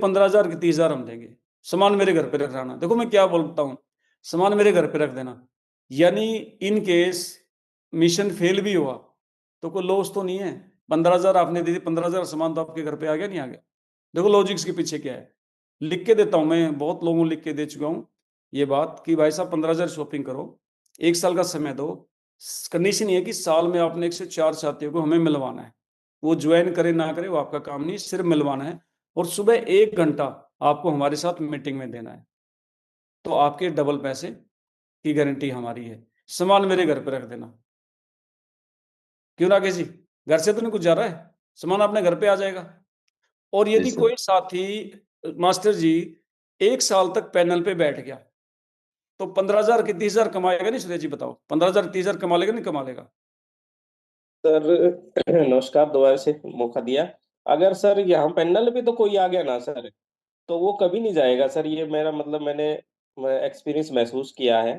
15,000 की 30,000 हम देंगे, सामान मेरे घर पे रख जाना। देखो मैं क्या बोलता हूँ, सामान मेरे घर पे रख देना, यानी इन केस मिशन फेल भी हुआ तो कोई लॉस तो नहीं है। 15,000 आपने दे दी, 15,000 सामान तो आपके घर पे आ गया, नहीं आ गया? देखो लॉजिक्स के पीछे क्या है। लिख के देता हूँ, मैं बहुत लोगों को लिख के दे चुका हूँ ये बात कि भाई साहब 15,000 शॉपिंग करो, 1 साल का समय दो। कंडीशन ये है कि साल में आपने 1 से 4 साथियों को हमें मिलवाना है। वो ज्वाइन करे ना करे वो आपका काम नहीं, सिर्फ मिलवाना है। और सुबह 1 घंटा आपको हमारे साथ मीटिंग में देना है, तो आपके डबल पैसे की गारंटी हमारी है। सामान मेरे घर पे रख देना। क्यों राकेश जी, घर से तो नहीं कुछ जा रहा है, सामान अपने घर पे आ जाएगा। और जी यदि सर। कोई साथी मास्टर जी 1 साल तक पैनल पे बैठ गया तो 15,000 की 30,000 कमाएगा नहीं? सुरेश जी बताओ, 15,000 30,000 कमा लेगा नहीं कमा लेगा? सर नमस्कार, दोबारा से मौका दिया। अगर सर यहाँ पैनल पे तो कोई आ गया ना सर, तो वो कभी नहीं जाएगा सर। ये मेरा मतलब मैंने एक्सपीरियंस महसूस किया है।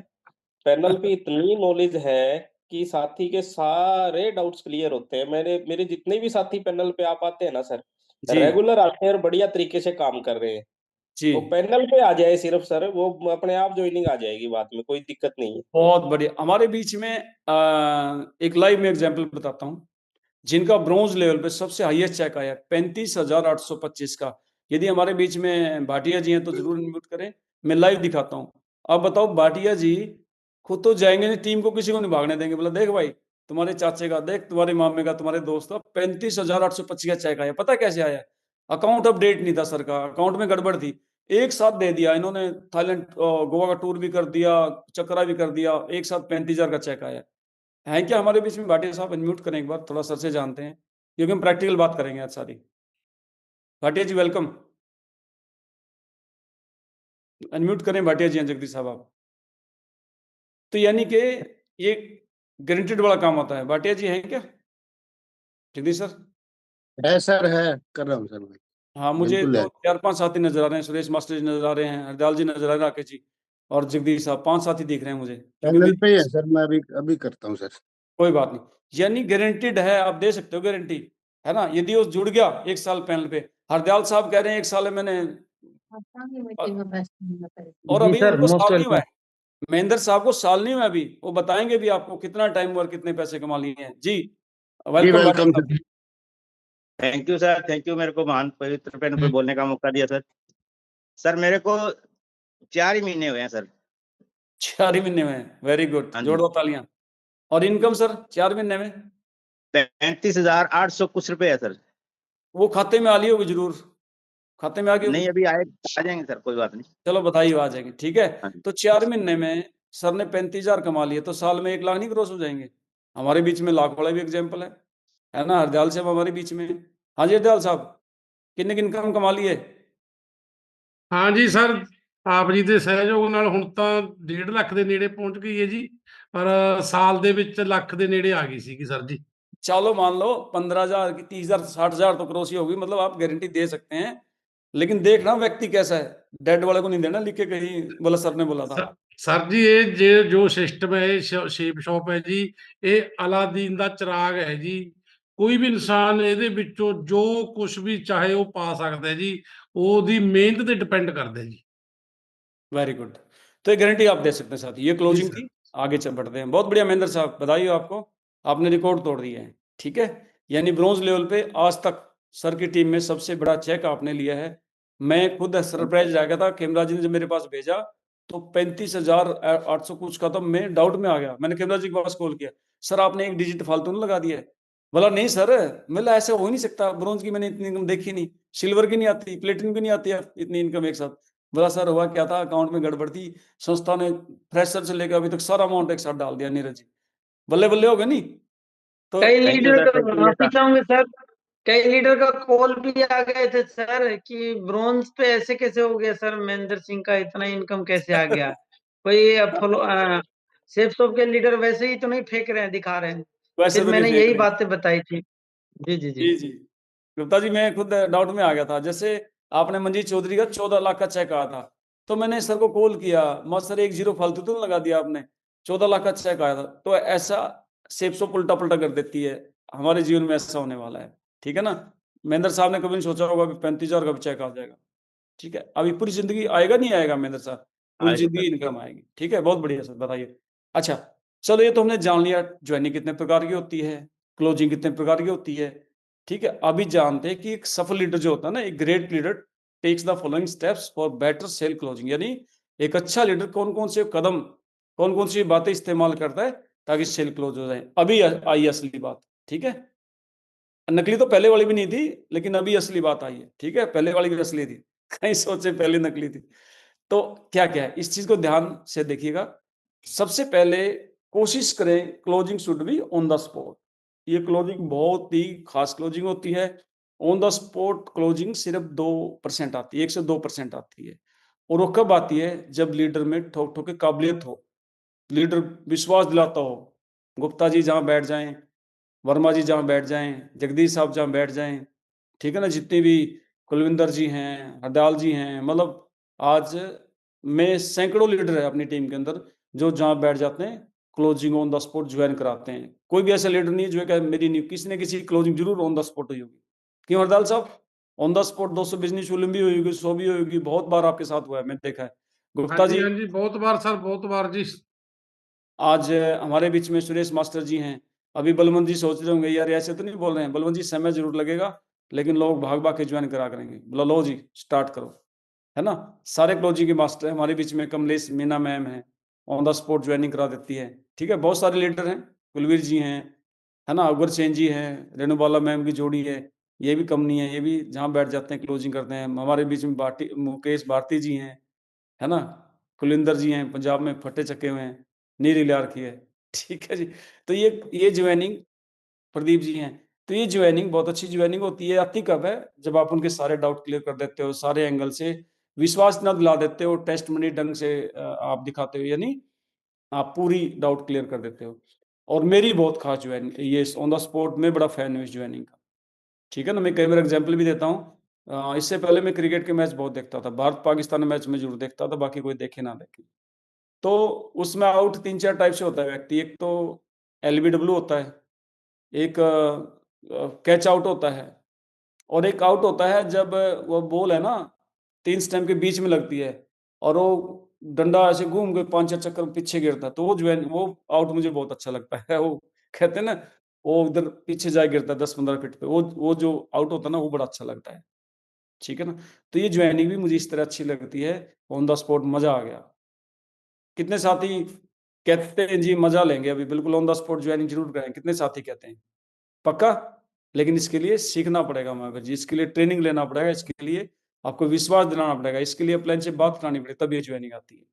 पैनल पे इतनी नॉलेज है कि साथी के सारे डाउट्स क्लियर होते हैं। मेरे जितने भी साथी पैनल पे आ पाते हैं ना सर, जी, रेगुलर आते हैं और बढ़िया तरीके से काम कर रहे हैं। जी। वो पैनल पे आ जाए सिर्फ सर, वो अपने आप ज्वाइनिंग आ जाएगी, बाद में कोई दिक्कत नहीं है। बहुत बढ़िया। हमारे बीच में एक लाइव में एग्जांपल बताता हूँ, जिनका ब्रॉन्ज लेवल पे सबसे हाईएस्ट चेक आया 35,825 का। यदि हमारे बीच में भाटिया जी हैं तो जरूर इनम्यूट करें, मैं लाइव दिखाता हूँ। अब बताओ भाटिया जी खुद तो जाएंगे नहीं, टीम को किसी को नहीं भागने देंगे, बोला देख भाई तुम्हारे चाचे का, देख तुम्हारे मामे का, तुम्हारे दोस्त का 35,825 का चेक आया। पता कैसे आया? अकाउंट अपडेट नहीं था सर का, अकाउंट में गड़बड़ थी। एक साथ दे दिया इन्होंने, थाईलैंड गोवा का टूर भी कर दिया, चक्रा भी कर दिया, एक साथ 35,000 का चेक आया। है क्या हमारे बीच में? भाटिया साहब अनम्यूट करें एक बार, थोड़ा सर से जानते हैं, क्योंकि हम प्रैक्टिकल बात करेंगे आज सारी। भाटिया जी वेलकम, अनम्यूट करें भाटिया जी, जगदीश साहब आप। तो यानी कि ये गारंटेड वाला काम होता है। भाटिया जी हैं क्या जगदीश सर? है सर, है। कर रहा हूँ सर मैं। हाँ, मुझे बिल्कुल है। तो 4-5 साथी नजर आ रहे हैं, सुरेश मास्टर जी नजर आ रहे हैं, हरदयाल जी नजर आ रहे हैं, राकेश जी और जगदीश साहब, 5 साथी दिख रहे हैं मुझे, क्योंकि पैनल पे ही है मेरी सर, मैं अभी अभी करता हूँ सर। कोई बात नहीं। यानी गारंटेड है, आप दे सकते हो गारंटी, है ना? यदि वो जुड़ गया 1 साल पैनल पे, हरदयाल साहब कह रहे हैं 1 साल है मैंने, और जी अभी सर, उनको मोस्ट साल नहीं हुआ वेलकम। है। महेंद्र साहब को साल नहीं हुआ अभी, वो बताएंगे भी आपको कितना टाइम हुआ और कितने पैसे कमा लिए हैं। जी जी वेलकम भाटिया वेलकम साहब। Sir. Thank you sir, thank you मेरे को महान पवित्र पैन पे हम्म। बोलने का मौका दिया सर। सर मेरे को 4 ही महीने हुए हैं सर। 4 ही महीने में? वेरी गुड, हाँ जोड़ जी। दो तालियां। और इनकम सर 4 महीने में 35,800 कुछ रुपए है सर। वो खाते में आ ली होगी जरूर, खाते में आ गई होगी। नहीं अभी आ जाएंगे सर, कोई बात नहीं। चलो बधाई हो, आ जाएंगे, ठीक है। हाँ जी। तो 4 महीने में सर ने 35,000 कमा लिए, तो साल में 1 लाख नहीं क्रॉस हो जाएंगे? हमारे बीच में लाख वाला भी एग्जाम्पल है ना? हरदयाल साहब हमारे बीच में। हाँ जी हरदयाल साहब, कितने की इनकम कमा लिए? ਹਾਂ ਜੀ ਸਰ, ਆਪ ਜੀ ਦੇ ਸਹਿਯੋਗ ਨਾਲ ਹੁਣ ਤਾਂ 1.5 ਲੱਖ ਦੇ ਨੇੜੇ ਪਹੁੰਚ ਗਈ ਹੈ ਜੀ। ਪਰ ਸਾਲ ਦੇ ਵਿੱਚ ਲੱਖ ਦੇ ਨੇੜੇ ਆ ਗਈ ਸੀਗੀ सर जी। चलो मान लो 15,000 की 30,000 60,000 तो क्रॉस ही होगी, मतलब आप गारंटी दे सकते हैं। लेकिन देखना व्यक्ति कैसा है, डेड वाले को नहीं देना लिख के कहीं, बोला सर ने बोला था। ਸ- ਸਰ ਜੀ, ਇਹ ਜੇ ਜੋ ਸਿਸਟਮ ਹੈ, ਇਹ ਸ਼ੇਪ ਸ਼ੌਪ ਹੈ ਜੀ, ਇਹ ਅਲਾਦੀਨ ਦਾ ਚਿਰਾਗ ਹੈ ਜੀ। ਕੋਈ ਵੀ ਇਨਸਾਨ ਇਹਦੇ ਵਿੱਚੋਂ ਜੋ ਕੁਝ ਵੀ ਚਾਹੇ ਉਹ ਪਾ ਸਕਦਾ ਹੈ ਜੀ। ਉਹਦੀ ਮਿਹਨਤ ਤੇ ਡਿਪੈਂਡ ਕਰਦਾ ਹੈ ਜੀ। Very good. तो ये गारंटी आप दे सकते हैं साथी। ये ਜੀ क्लोजिंग सर। थी, आगे चल बढ़ते हैं। बहुत बढ़िया महेंद्र साहब, बधाई हो आपको, आपने रिकॉर्ड तोड़ दिया है, ठीक है। यानी ब्रॉन्ज लेवल पे आज तक सर की टीम में सबसे बड़ा चेक आपने लिया है। मैं खुद सरप्राइज रह गया था, कैमरा जी ने जब मेरे पास भेजा तो 35,800 कुछ का, तो मैं डाउट में आ गया। मैंने कैमरा जी के पास कॉल किया, सर आपने एक डिजिट फालतू नहीं लगा दिया है? बोला नहीं सर, मतलब ऐसा हो ही नहीं सकता, ब्रॉन्ज की मैंने इतनी इनकम देखी नहीं, सिल्वर की नहीं आती, प्लेटिनम की नहीं आती है इतनी इनकम एक साथ। बोला सर हुआ क्या था, अकाउंट में गड़बड़ थी, संस्था ने फ्रेशर से लेकर अभी तक सारा अमाउंट एक साथ डाल दिया। नीरज जी बल्ले बल्ले हो गए नहीं? तो कई थैंक यू लीडर सर, का, थैंक यू माफी नेता। चाहूंगे सर, कई लीडर का कॉल भी आ गए थे सर कि ब्रॉन्ज पे ऐसे कैसे हो गया सर, महेंद्र सिंह का इतना इनकम कैसे आ गया। कोई फॉलो सेफ शॉप के लीडर वैसे ही तो नहीं फेंक रहे हैं, दिखा रहे हैं। वैसे फिर तो नहीं मैंने फेंक यही रहे। बातें बताई थी। जी जी जी। जी जी गुप्ता जी, मैं खुद डाउट में आ गया था। जैसे आपने मंजीत चौधरी का 14 लाख का चेक आया था, तो मैंने सर को कॉल किया, मत सर एक जीरो फालतू तो नहीं लगा दिया आपने, 14 लाख का चेक आया था। तो ऐसा सेप्सो उल्टा पुल्टा कर देती है, हमारे जीवन में ऐसा होने वाला है, ठीक है ना। महेंद्र साहब ने कभी नहीं सोचा होगा कि 35,000 का भी चेक आ जाएगा। ठीक है, अभी पूरी जिंदगी आएगा नहीं आएगा महेंद्र सर, पूरी आएगा जिंदगी इनकम आएगी। ठीक है, बहुत बढ़िया सर, बताइए। अच्छा, चलो ये तो हमने जान लिया ज्वाइनिंग कितने प्रकार की होती है, क्लोजिंग कितने प्रकार की होती है। ठीक है, अभी जानते हैं कि एक सफल लीडर जो होता है ना, एक great leader takes the following steps for better sale closing, यानी एक अच्छा लीडर कौन कौन से कदम, कौन कौन सी बातें इस्तेमाल करता है ताकि सेल क्लोज हो जाए। अभी आई असली बात। ठीक है, नकली तो पहले वाली भी नहीं थी, लेकिन अभी असली बात आई है। ठीक है, पहले वाली भी असली थी, कहीं सोचे पहले नकली थी। तो क्या क्या है, इस चीज को ध्यान से देखिएगा। सबसे पहले कोशिश करें closing should be on the spot. ये क्लोजिंग बहुत ही खास क्लोजिंग होती है। ऑन द स्पॉट क्लोजिंग सिर्फ 2% आती है, 1 से 2% आती है। और वो कब आती है, जब लीडर में ठोक ठोक के काबिलियत हो, लीडर विश्वास दिलाता हो। गुप्ता जी जहां बैठ जाएं, वर्मा जी जहां बैठ जाएं, जगदीश साहब जहां बैठ जाएं, ठीक है ना, जितने भी कुलविंदर जी हैं, हरदयाल जी हैं, मतलब आज में सैकड़ों लीडर है अपनी टीम के अंदर जो जहां बैठ जाते हैं closing on the spot join कराते हैं। कोई भी ऐसा लीडर नहीं है जो कहे मेरी नहीं, किसी न किसी क्लोजिंग जरूर ऑन द स्पॉट हुई होगी। क्यों हरदयाल साहब, ऑन द स्पॉट 200 बिजनेस भी हुई होगी, 100 भी होगी, बहुत बार आपके साथ हुआ है, मैंने देखा है। गुप्ता हाँ जी, जी, हाँ जी, बहुत बार सर, बहुत बार जी। आज हमारे बीच में सुरेश मास्टर जी हैं। अभी बलवंत जी सोच रहे होंगे यार ऐसे तो नहीं बोल रहे हैं, बलवंत जी समय जरूर लगेगा, लेकिन लोग भाग भाग के ज्वाइन करा करेंगे। बोला लो जी स्टार्ट करो, है ना। सारे क्लोजी के मास्टर हैं हमारे बीच में, कमलेश मीना मैम है, ऑन द स्पॉट ज्वाइनिंग करा देती है। ठीक है, बहुत सारे लीडर हैं, कुलवीर जी हैं, है ना, अकबर सेन जी हैं, रेणुबाला मैम की जोड़ी है, ये भी कम नहीं है, ये भी जहाँ बैठ जाते हैं क्लोजिंग करते हैं। हमारे बीच में मुकेश भारती जी हैं, है ना, कुलिंदर जी हैं, पंजाब में फट्टे चक्के हुए हैं, नीरी लिया रखी है। ठीक है जी। तो ये ज्वाइनिंग, प्रदीप जी हैं, तो ये ज्वाइनिंग बहुत अच्छी ज्वाइनिंग होती है। आती कब है, जब आप उनके सारे डाउट क्लियर कर देते हो, सारे एंगल से विश्वास न दिला देते हो, टेस्ट मनी ढंग से आप दिखाते हो, यानी आप पूरी डाउट क्लियर कर देते हो। और मेरी बहुत खास ज्वाइनिंग ये ऑन द स्पॉट में बड़ा फैन हूँ इस ज्वाइनिंग का। ठीक है ना, मैं कई बार एग्जाम्पल भी देता हूँ। इससे पहले मैं क्रिकेट के मैच बहुत देखता था, भारत पाकिस्तान मैच में जरूर देखता था, बाकी कोई देखे ना देखे। तो उसमें आउट 3-4 टाइप से होता है व्यक्ति। एक तो एलबीडब्ल्यू होता है, एक कैच आउट होता है, और एक आउट होता है जब वो बॉल है ना 3 स्टंप के बीच में लगती है और वो डंडा ऐसे घूम के 5-6 चक्कर पीछे गिरता है, तो वो आउट मुझे बहुत अच्छा लगता है। वो कहते हैं ना, वो उधर पीछे जा गिरता है 10-15 फीट पे, वो जो आउट होता है ना, वो बड़ा अच्छा लगता है। ठीक है ना, तो ये ज्वाइनिंग भी मुझे इस तरह अच्छी लगती है, ऑन द स्पॉट मजा आ गया। कितने साथी कहते हैं जी मजा लेंगे, अभी बिल्कुल ऑन द स्पॉट ज्वाइनिंग जरूर करें, कितने साथी कहते हैं? पक्का? लेकिन इसके लिए सीखना पड़ेगा महावीर जी, इसके लिए ट्रेनिंग लेना पड़ेगा, इसके लिए आपको विश्वास दिलाना पड़ेगा, इसके लिए प्लान से बात करानी पड़ेगी, तब ये ज्वाइनिंग आती है।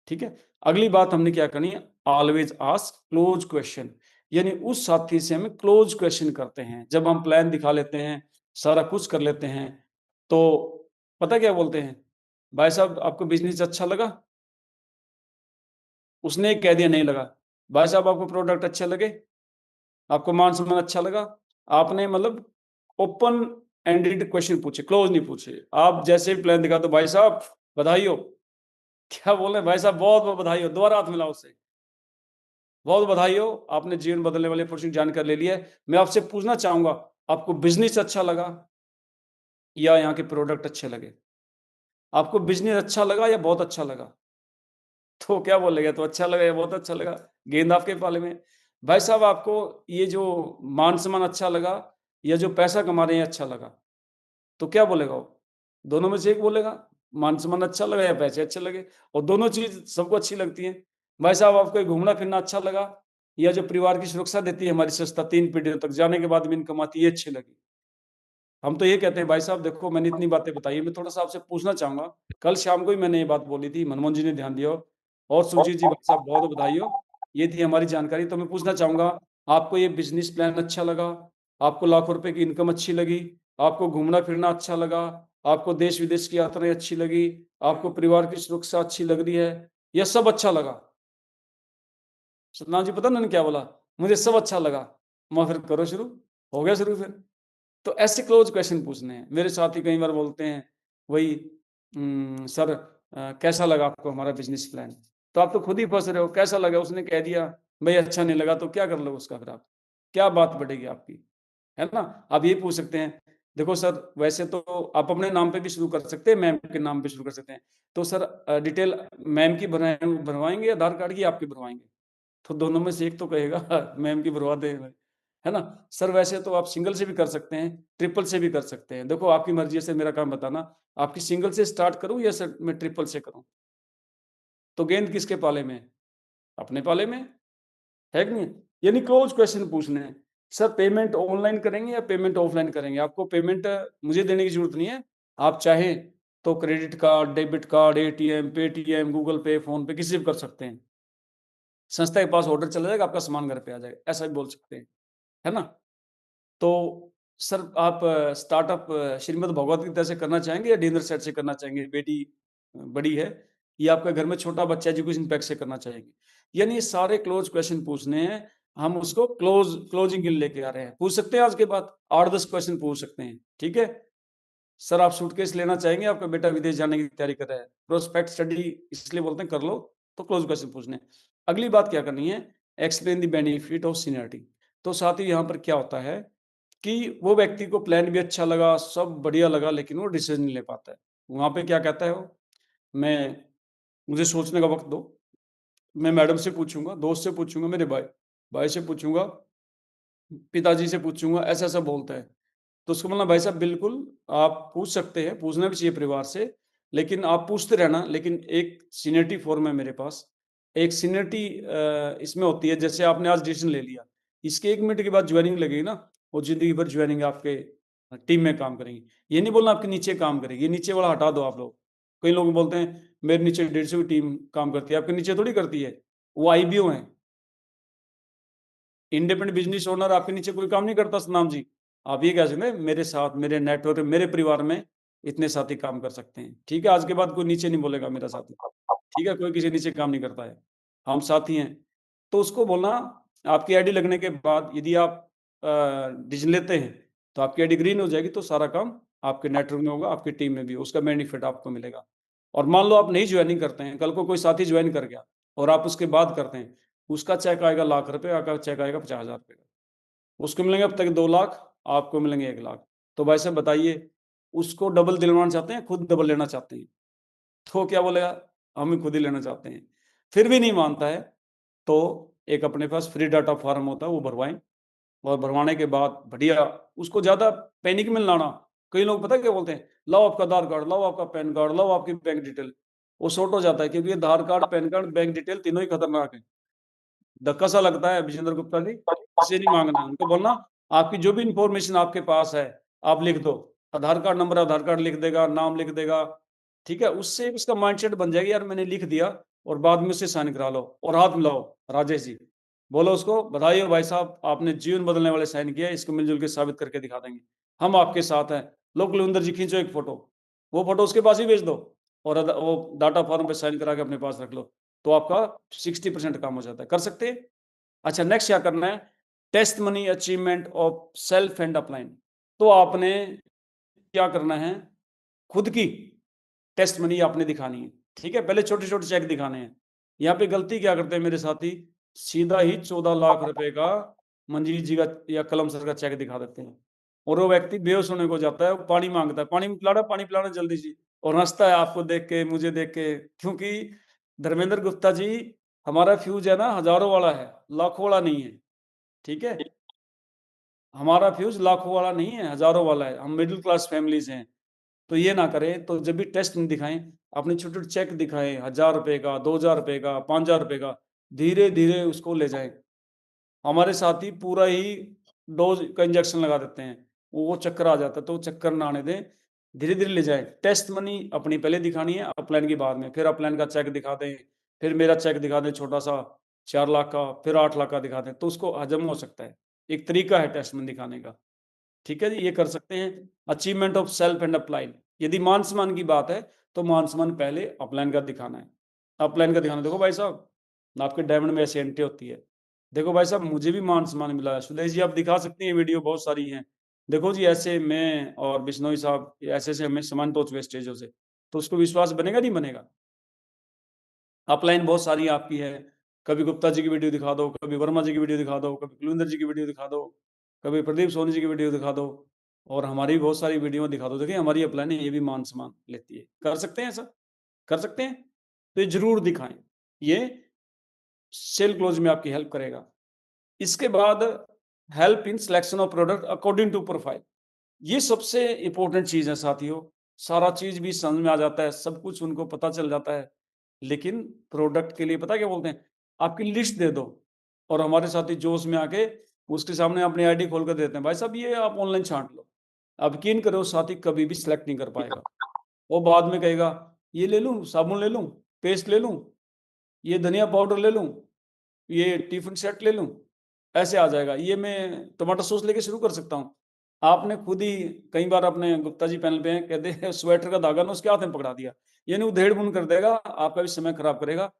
ठीक है, अगली बात हमने क्या करनी है, ऑलवेज आस्क क्लोज क्वेश्चन, यानी उस साथी से हमें क्लोज क्वेश्चन करते हैं। जब हम प्लान दिखा लेते हैं, सारा कुछ कर लेते हैं, तो पता क्या बोलते हैं, भाई साहब आपको बिजनेस अच्छा लगा? उसने कह दिया नहीं लगा। भाई साहब आपको प्रोडक्ट अच्छे लगे? आपको मान सम्मान अच्छा लगा? आपने मतलब ओपन एंडेड क्वेश्चन पूछे, क्लोज नहीं पूछे। आप जैसे ही प्लान दिखा तो भाई साहब बधाई हो, क्या बोल रहे हैं भाई साहब, बहुत बहुत बधाई हो, दोबारा हाथ मिलाओ उससे, बहुत बधाई हो, आपने जीवन बदलने वाले अपॉर्चुनिटी जानकारी ले ली है। मैं आपसे पूछना चाहूंगा, आपको बिजनेस अच्छा लगा या यहाँ के प्रोडक्ट अच्छे लगे? आपको बिजनेस अच्छा लगा या बहुत अच्छा लगा? तो क्या बोलेगा, तो अच्छा लगा या बहुत अच्छा लगा, गेंद आपके पाले में। भाई साहब आपको ये जो मान सम्मान अच्छा लगा या जो पैसा कमा रहे हैं अच्छा लगा? तो क्या बोलेगा वो? दोनों में से एक बोलेगा, मान सम्मान अच्छा लगा या पैसे अच्छे लगे, और दोनों चीज सबको अच्छी लगती है। भाई साहब आपको घूमना फिरना अच्छा लगा या जो परिवार की सुरक्षा देती है हमारी संस्था 3 पीढ़ियों तक जाने के बाद भी इनकम आती है, ये अच्छी लगी? हम तो ये कहते हैं भाई साहब देखो मैंने इतनी बातें बताई, मैं थोड़ा सा आपसे पूछना चाहूंगा, कल शाम को ही मैंने ये बात बोली थी, मनमोहन जी ने ध्यान दिया हो, और सुजीत जी भाई साहब बहुत बधाई हो, ये थी हमारी जानकारी। तो मैं पूछना चाहूंगा, आपको ये बिजनेस प्लान अच्छा लगा? आपको लाखों रुपए की इनकम अच्छी लगी? आपको घूमना फिरना अच्छा लगा? आपको देश विदेश की यात्राएं अच्छी लगी? आपको परिवार की सुरक्षा अच्छी लग रही है? यह सब अच्छा लगा? सतनाम जी पता ना क्या बोला, मुझे सब अच्छा लगा। मैं फिर करो शुरू, हो गया शुरू फिर। तो ऐसे क्लोज क्वेश्चन पूछने हैं। मेरे साथी कई बार बोलते हैं वही सर कैसा लगा आपको हमारा बिजनेस प्लान? तो आप तो खुद ही फंस रहे हो, कैसा लगा उसने कह दिया भाई अच्छा नहीं लगा, तो क्या कर लो उसका, फिर आप क्या बात बढ़ेगी आपकी, है ना। आप ये पूछ सकते हैं देखो सर, वैसे तो आप अपने नाम पे भी शुरू कर सकते हैं, मैम के नाम पे शुरू कर सकते हैं। तो सर डिटेल मैम की भरवाएंगे आधार कार्ड की, आपकी भरवाएंगे? तो दोनों में से एक तो कहेगा मैम की भरवा दे, है ना? सर वैसे तो आप सिंगल से भी कर सकते हैं, ट्रिपल से भी कर सकते हैं। देखो आपकी मर्जी है सर, मेरा काम बताना, आपकी सिंगल से स्टार्ट करूं या सर मैं ट्रिपल से करूं? तो गेंद किसके पाले में है? अपने पाले में है कि नहीं? यानी क्लोज क्वेश्चन पूछने हैं। सर पेमेंट ऑनलाइन करेंगे या पेमेंट ऑफलाइन करेंगे? आपको पेमेंट मुझे देने की जरूरत नहीं है, आप चाहें तो credit card, debit card, ATM, Paytm, Google पे, फोन पे, किसी से भी कर सकते हैं। संस्था के पास ऑर्डर चला जाएगा, आपका सामान घर पे आ जाएगा, ऐसा भी बोल सकते हैं, है ना? तो सर आप स्टार्टअप श्रीमद् भगवत गीता से करना चाहेंगे या डिनर सेट से करना चाहेंगे? बेटी बड़ी है या आपके घर में छोटा बच्चा एजुकेशन पैक से करना चाहेंगे? यानी ये सारे क्लोज क्वेश्चन पूछने हैं, हम उसको क्लोजिंग के लिए लेके आ रहे हैं। पूछ सकते हैं आज के बाद 8-10 क्वेश्चन पूछ सकते हैं, ठीक है? सर आप सूटकेस लेना चाहेंगे, आपका बेटा विदेश जाने की तैयारी कर रहा है, प्रोस्पेक्ट स्टडी इसलिए बोलते हैं कर लो, तो क्लोज क्वेश्चन पूछने। अगली बात क्या करनी है? Explain the benefit of seniority. तो साथ ही यहाँ पर क्या होता है कि वो व्यक्ति को प्लान भी अच्छा लगा, सब बढ़िया लगा, लेकिन वो डिसीजन नहीं ले पाता है। वहाँ पे क्या कहता है वो? मुझे सोचने का वक्त दो, मैं मैडम से पूछूंगा, दोस्त से पूछूंगा, मेरे भाई से पूछूंगा, पिताजी से पूछूंगा, ऐसा ऐसा बोलता है। तो उसको बोलना भाई साहब बिल्कुल आप पूछ सकते हैं, पूछना भी चाहिए परिवार से, लेकिन आप पूछते रहना, लेकिन एक सीनियरिटी फॉर्म है मेरे पास। एक सीनियरिटी इसमें होती है, जैसे आपने आज डिसीजन ले लिया, इसके 1 मिनट के बाद ज्वाइनिंग लगेगी ना, वो जिंदगी भर ज्वाइनिंग आपके टीम में काम करेंगी। ये नहीं बोलना आपके नीचे काम करेगी, ये नीचे वाला हटा दो आप लोग। कई लोग बोलते हैं मेरे नीचे 150 की टीम काम करती है, आपके नीचे थोड़ी करती है, वो आईबीओ है, इंडिपेंडेंट बिजनेस ओनर, आपके नीचे कोई काम नहीं करता सतनाम जी। आप ये कह सकते हैं मेरे साथ, मेरे नेटवर्क, मेरे परिवार में इतने साथी काम कर सकते हैं, ठीक है? आज के बाद कोई नीचे नहीं बोलेगा मेरा साथी, ठीक है? कोई किसी नीचे काम नहीं करता है, हम साथी हैं। तो उसको बोलना आपकी आईडी लगने के बाद यदि आप डिसीजन लेते हैं तो आपकी आईडी ग्रीन हो जाएगी, तो सारा काम आपके नेटवर्क में होगा, आपकी टीम में भी, उसका बेनिफिट आपको मिलेगा। और मान लो आप नहीं ज्वाइनिंग करते हैं, कल को कोई साथी ज्वाइन कर गया और आप उसके बाद करते हैं, उसका चेक आएगा लाख रुपए, आपका चेक आएगा 50,000 रुपए का। उसको मिलेंगे अब तक 2 लाख, आपको मिलेंगे 1 लाख। तो भाई साहब बताइए, उसको डबल दिलवाना चाहते हैं, खुद डबल लेना चाहते हैं? तो क्या बोलेगा? हम ही खुद ही लेना चाहते हैं। फिर भी नहीं मानता है, तो एक अपने पास फ्री डाटा फॉर्म होता है, वो भरवाएं, और भरवाने के बाद बढ़िया, उसको ज्यादा पैनिक में लाना। कई लोग पता है क्या बोलते हैं? लाओ आपका आधार कार्ड, लाओ आपका पैन कार्ड, लाओ आपकी बैंक डिटेल। वो शॉर्ट हो जाता है, क्योंकि Aadhaar card, PAN card, bank detail तीनों ही खतरनाक है। धक्का सा लगता है विजेंद्र गुप्ता जी, इसे नहीं मांगना। उनको बोलना आपकी जो भी इंफॉर्मेशन आपके पास है आप लिख दो, आधार कार्ड नंबर आधार कार्ड लिख देगा, नाम लिख देगा, ठीक है? उससे उसका माइंडसेट बन जाएगा, यार मैंने लिख दिया, और बाद में उससे साइन करा लो और हाथ मिलाओ। राजेश जी बोलो उसको, बधाई हो भाई साहब, आपने जीवन बदलने वाले साइन किया, इसको मिलजुल के साबित करके दिखा देंगे, हम आपके साथ हैं। लो कुलविंदर जी खींचो एक फोटो, वो फोटो उसके पास ही भेज दो, और वो डाटा फॉर्म पे साइन करा के अपने पास रख लो, तो आपका 60% काम हो जाता है। कर सकते हैं? अच्छा, नेक्स्ट क्या करना है? Test money achievement of self and upline. तो आपने क्या करना है? खुद की टेस्ट मनी आपने दिखानी है, ठीक है? पहले छोटे छोटे चेक दिखाने हैं। यहाँ पे गलती क्या करते हैं मेरे साथी? सीधा ही 14 लाख रुपए का मंजीत जी का या कलम सर का चेक दिखा देते हैं, और वो व्यक्ति बेहोश होने को जाता है, वो पानी मांगता है, पानी पिलाना जल्दी जी, और हंसता है आपको देख के, मुझे देख के, क्योंकि धर्मेंद्र गुप्ता जी, हमारा फ्यूज है ना हजारों वाला है, लाखों वाला नहीं है, ठीक है? हमारा फ्यूज लाखों वाला नहीं है, हजारों वाला है, हम मिडिल क्लास फैमिली से हैं। तो ये ना करें, तो जब भी टेस्ट नहीं दिखाएं, अपने छोटे छोटे चेक दिखाएं, 1,000 रुपए का, 2,000 रुपए का, 5,000 रुपए का, धीरे धीरे उसको ले जाएं। हमारे साथी पूरा ही डोज का इंजेक्शन लगा देते हैं, वो चक्कर आ जाता है, तो चक्कर ना आने दें, धीरे धीरे ले जाएं। टेस्ट मनी अपनी पहले दिखानी है, अपलाइन की बाद में, फिर अपलाइन का चेक दिखा दें, फिर मेरा चेक दिखा दें छोटा सा 4 लाख का, फिर 8 लाख का दिखा दें, तो उसको हजम हो सकता है। एक तरीका है टेस्ट मनी दिखाने का, ठीक है जी, ये कर सकते हैं। Achievement of self and upline, यदि मान सम्मान की बात है तो मान सम्मान पहले अपलाइन का दिखाना है। अपलाइन का दिखाना, देखो भाई साहब आपके डायमंड में ऐसी एंट्री होती है, देखो भाई साहब मुझे भी मान सम्मान मिला है। सुदेश जी आप दिखा सकते हैं, वीडियो बहुत सारी हैं, देखो जी ऐसे मैं और बिश्नोई साहब ऐसे से हमें सम्मान पहुंच हुए स्टेजों से, तो उसको विश्वास बनेगा नहीं बनेगा? अपलाइन बहुत सारी आपकी है, कभी गुप्ता जी की वीडियो दिखा दो, कभी वर्मा जी की वीडियो दिखा दो, कभी कुलविंदर जी की वीडियो दिखा दो, कभी प्रदीप सोनी जी की वीडियो दिखा दो, और हमारी भी बहुत सारी वीडियो दिखा दो, देखिए हमारी अपलाइन है, ये भी मान सम्मान लेती है। कर सकते हैं ऐसा? कर सकते हैं? तो ये ज़रूर दिखाएँ, ये सेल क्लोज़ में आपकी हेल्प करेगा। इसके बाद help in selection of product according to profile, ये सबसे इम्पोर्टेंट चीज़ है साथियों। सारा चीज़ भी समझ में आ जाता है, सब कुछ उनको पता चल जाता है, लेकिन प्रोडक्ट के लिए पता है क्या बोलते हैं? आपकी लिस्ट दे दो, और हमारे साथी जोश में आके उसके सामने अपनी आईडी खोल कर देते हैं, भाई साहब ये आप ऑनलाइन छांट लो। अब यकीन करो साथी कभी भी सिलेक्ट नहीं कर पाएगा। वो बाद में कहेगा ये ले लूँ, साबुन ले लूँ, पेस्ट ले लूँ, ये धनिया पाउडर ले लूँ, ये टिफ़िन सेट ले लूँ, ऐसे आ जाएगा। ये मैं टमाटर सॉस लेके शुरू कर सकता हूँ। आपने खुद ही कई बार अपने गुप्ता जी पैनल पे हैं, कहते हैं स्वेटर का धागा ना उसके हाथ में पकड़ा दिया, यानी उधेड़-बुन कर देगा, आपका भी समय खराब करेगा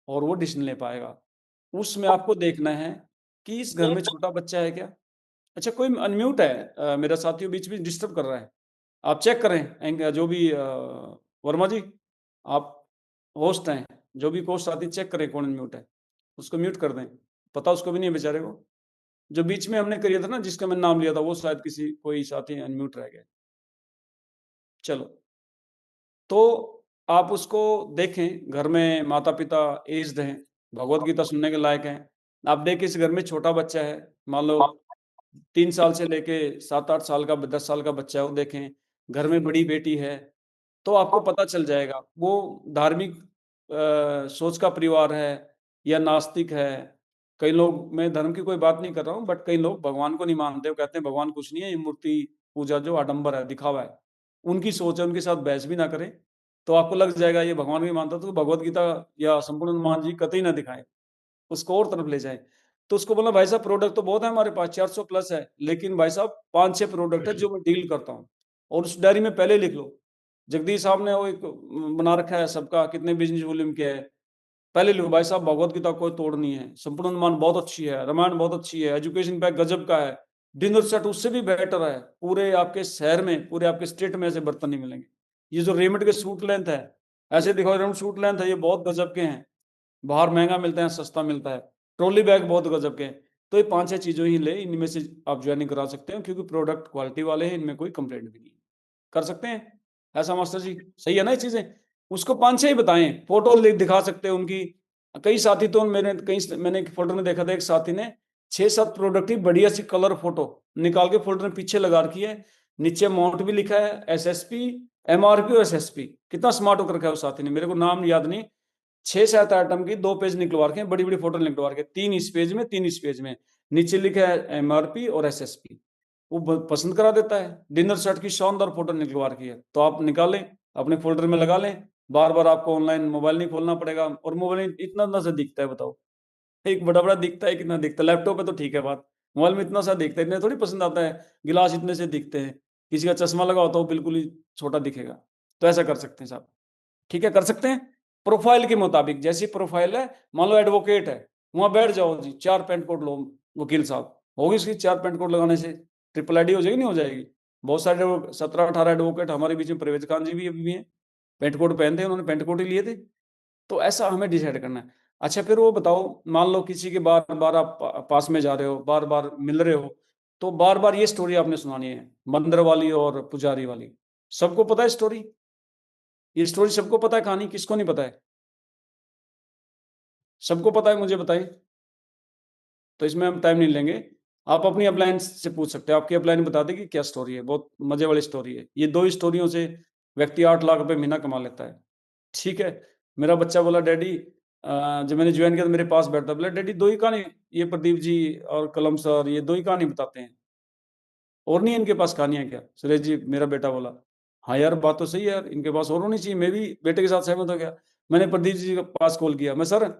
और वो डिसीज़न ले पाएगा। उसमें आपको देखना है कि इस घर में छोटा बच्चा है क्या? अच्छा कोई अनम्यूट है, मेरा साथियों बीच में डिस्टर्ब कर रहा है। आप चेक करें जो भी वर्मा जी, आप होस्ट हैं, जो भी होस्ट साथी चेक करें कौन अनम्यूट है, उसको म्यूट कर दें। पता उसको भी नहीं है बेचारे को। जो बीच में हमने किया था ना, जिसका मैंने नाम लिया था, वो शायद किसी कोई साथी अनम्यूट रह गए। चलो, तो आप उसको देखें, घर में माता-पिता एज्ड हैं, भगवत गीता सुनने के लायक हैं। आप देखें इस घर में छोटा बच्चा है, मान लो 3 साल से लेके 7-8 साल का 10 साल का बच्चा है, वो देखें। घर में बड़ी बेटी है, तो आपको पता चल जाएगा वो धार्मिक सोच का परिवार है या नास्तिक है। कई लोग, मैं धर्म की कोई बात नहीं कर रहा हूँ, बट कई लोग भगवान को नहीं मानते, वो कहते हैं भगवान कुछ नहीं है, ये मूर्ति पूजा जो आडंबर है, दिखावा है। उनकी सोच है, उनके साथ बहस भी ना करें, तो आपको लग जाएगा ये भगवान नहीं मानता, तो भगवत गीता या संपूर्ण हनुमान जी कतई ना दिखाएँ, उसको और तरफ ले जाएँ। तो उसको बोला भाई साहब प्रोडक्ट तो बहुत है हमारे पास, 400 प्लस है, लेकिन भाई साहब 5-6 प्रोडक्ट है जो मैं डील करता हूँ, और उस डायरी में पहले लिख लो। जगदीश साहब ने वो एक बना रखा है सबका, कितने बिज़नेस वॉल्यूम के है, पहले लिखो भाई साहब भगवत गीता कोई तोड़ नहीं है, संपूर्ण हनुमान बहुत अच्छी है, रामायण बहुत अच्छी है, एजुकेशन पैक गजब का है, डिनर सेट उससे भी बेटर है, पूरे आपके शहर में, पूरे आपके स्टेट में ऐसे बर्तन नहीं मिलेंगे। ये जो रेमंड के सूट लेंथ है, ऐसे दिखाओ रेमंड सूट लेंथ है, ये बहुत गजब के हैं, बाहर महँगा मिलता है, सस्ता मिलता है, ट्रॉली बैग बहुत गजब के हैं। तो ये 5-6 चीज़ें ही लें, इनमें से आप जॉइनिंग करा सकते हो, क्योंकि प्रोडक्ट क्वालिटी वाले हैं, इनमें कोई कंप्लेंट भी नहीं है। कर सकते हैं? ऐसा मास्टर जी, सही है ना ये चीज़ें? उसको 5-6 ही बताएँ, फ़ोटो ले दिखा सकते हैं उनकी। कई साथी तो मैंने एक फ़ोल्डर में देखा था, एक साथी ने 6-7 प्रोडक्ट की बढ़िया सी कलर फ़ोटो निकाल के फ़ोल्डर में पीछे लगा रखी है। नीचे अमाउंट भी लिखा है, एसएसपी, एमआरपी और एसएसपी। कितना स्मार्ट होकर रखा है उस साथी ने, मेरे को नाम याद नहीं। 6-7 आइटम की 2 पेज निकलवा रखे हैं, बड़ी-बड़ी फ़ोटो निकलवा रखे हैं, 3 इस पेज में, 3 इस पेज में। नीचे लिखा है एमआरपी और एसएसपी। वो पसंद करा देता है। डिनर सेट की शानदार फोटो निकलवा रखी है, तो आप निकालें, अपने फोल्डर में लगा लें, बार बार आपको ऑनलाइन मोबाइल नहीं खोलना पड़ेगा। और मोबाइल इतना इतना सा दिखता है, बताओ, एक बड़ा बड़ा दिखता है, कितना दिखता है, लैपटॉप पे तो ठीक है बात, मोबाइल में इतना सा दिखता है, इतने थोड़ी पसंद आता है, गिलास इतने से दिखते हैं, किसी का चश्मा लगा होता है वो बिल्कुल ही छोटा दिखेगा। तो ऐसा कर सकते हैं साहब, ठीक है, कर सकते हैं। प्रोफाइल के मुताबिक, जैसी प्रोफाइल है, मान लो एडवोकेट है, वहाँ बैठ जाओ जी, 4 पेंट कोट लो, वकील साहब, होगी उसकी 4 पेंट कोट लगाने से ट्रिपल आईडी हो जाएगी, नहीं हो जाएगी? बहुत सारे 17-18 एडवोकेट हमारे बीच में, परवेज खान जी भी अभी भी हैं, पेंट कोट पहनते हैं, उन्होंने पेंट कोट ही लिए थे। तो ऐसा हमें डिसाइड करना है। अच्छा फिर वो बताओ, मान लो किसी के बार-बार आप पास में जा रहे हो, बार-बार मिल रहे हो, तो बार-बार ये स्टोरी आपने सुनानी है, मंदिर वाली और पुजारी वाली। सबको पता है स्टोरी? ये स्टोरी सबको पता है कहानी, किसको नहीं पता है? सबको पता है, मुझे बताइए? तो इसमें हम टाइम नहीं लेंगे। आप अपनी अपलाइन से पूछ सकते हो, आपकी अपलाइन बता देगी क्या स्टोरी है, बहुत मज़े वाली स्टोरी है। ये 2 ही स्टोरियों से व्यक्ति 8 लाख रुपए महीना कमा लेता है। ठीक है? मेरा बच्चा बोला डैडी, जब मैंने जॉइन किया तो मेरे पास बैठा, बोला डैडी 2 ही कहानी, ये प्रदीप जी और कलम सर ये 2 ही कहानी बताते हैं, और नहीं है इनके पास कहानियाँ क्या? सुरेश जी, मेरा बेटा बोला, हाँ यार बात तो सही है यार, इनके पास और होनी चाहिए। मैं भी बेटे के साथ सहमत हो गया। मैंने प्रदीप जी के पास कॉल किया, मैं सर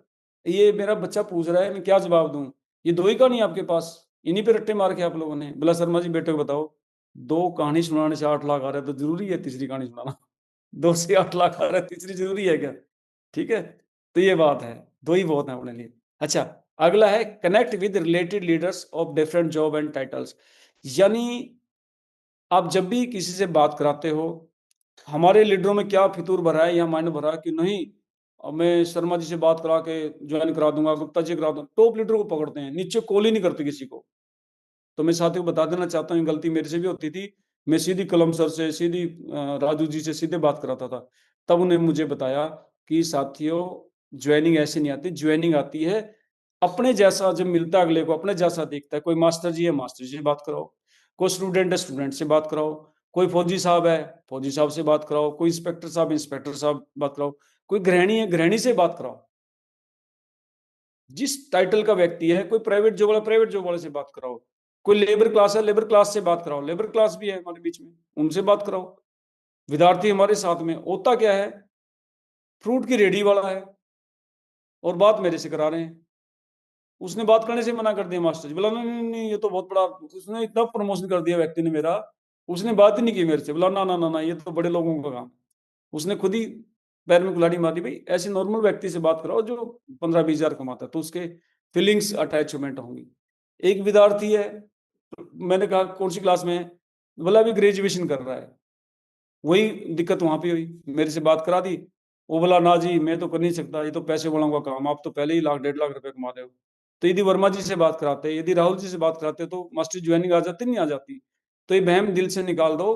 ये मेरा बच्चा पूछ रहा है, मैं क्या जवाब दूँ? ये 2 ही कहानी आपके पास, इन्हीं पे रट्टे मार के आप लोगों ने। बोला शर्मा जी बेटे को बताओ, 2 कहानी सुनाने से 8 लाख आ रहा है तो ज़रूरी है तीसरी कहानी सुनाना? 2 से 8 लाख आ रहा है, तीसरी ज़रूरी है क्या? ठीक है? तो ये बात है, 2 ही बहुत है अपने लिए। अच्छा, अगला है connect with related leaders of different job and titles. यानी आप जब भी किसी से बात कराते हो, हमारे लीडरों में क्या फितूर भरा है या माइंड भरा है कि नहीं, मैं शर्मा जी से बात करा के ज्वाइन करा दूंगा, गुप्ता जी करा दूंगा, टॉप लीडर को पकड़ते हैं, नीचे कॉल ही नहीं करते किसी को। तो मैं साथियों को बता देना चाहता हूँ, गलती मेरे से भी होती थी। मैं सीधी कलम सर से, सीधी राजू जी से सीधे बात कराता था। तब उन्हें मुझे बताया कि साथियों ज्वाइनिंग ऐसे नहीं आती, ज्वाइनिंग आती है अपने जैसा जब मिलता है अगले को, अपने जैसा देखता है। कोई मास्टर जी है, मास्टर जी से बात कराओ, कोई स्टूडेंट है, स्टूडेंट से बात कराओ, कोई फौजी साहब है, फौजी साहब से बात कराओ, कोई इंस्पेक्टर साहब, इंस्पेक्टर साहब बात कराओ, कोई गृहिणी है, गृहिणी से बात कराओ। जिस टाइटल का व्यक्ति है, कोई प्राइवेट जॉब वाला, प्राइवेट जॉब वाले से बात कराओ, कोई लेबर क्लास है, लेबर क्लास से बात कराओ, लेबर क्लास भी है हमारे बीच में, उनसे बात कराओ। विद्यार्थी हमारे साथ में, होता क्या है, फ्रूट की रेडी वाला है और बात मेरे से करा रहे हैं। उसने बात करने से मना कर दिया मास्टर जी, बोला नहीं नहीं नहीं, ये तो बहुत बड़ा, उसने इतना प्रमोशन कर दिया व्यक्ति ने मेरा, उसने बात ही नहीं की मेरे से। बोला ना ना ना ना, ये तो बड़े लोगों का काम। उसने खुद ही पैर में कुल्हाड़ी मारी, भाई ऐसे नॉर्मल व्यक्ति से बात कराओ जो 15-20 हजार कमाता है, तो उसके फीलिंग्स अटैचमेंट होंगी। एक विद्यार्थी है, मैंने कहा कौन सी क्लास में है, बोला अभी ग्रेजुएशन कर रहा है। वही दिक्कत वहां पे हुई, मेरे से बात करा दी। वो बोला ना जी मैं तो कर नहीं सकता, ये तो पैसे वालों का काम, आप तो पहले ही 1,00,000-1.5 लाख रुपए कमा रहे हो। तो यदि वर्मा जी से बात कराते, यदि राहुल जी से बात कराते तो मास्टर ज्वाइनिंग आ जाती, नहीं आ जाती। तो ये बहम दिल से निकाल दो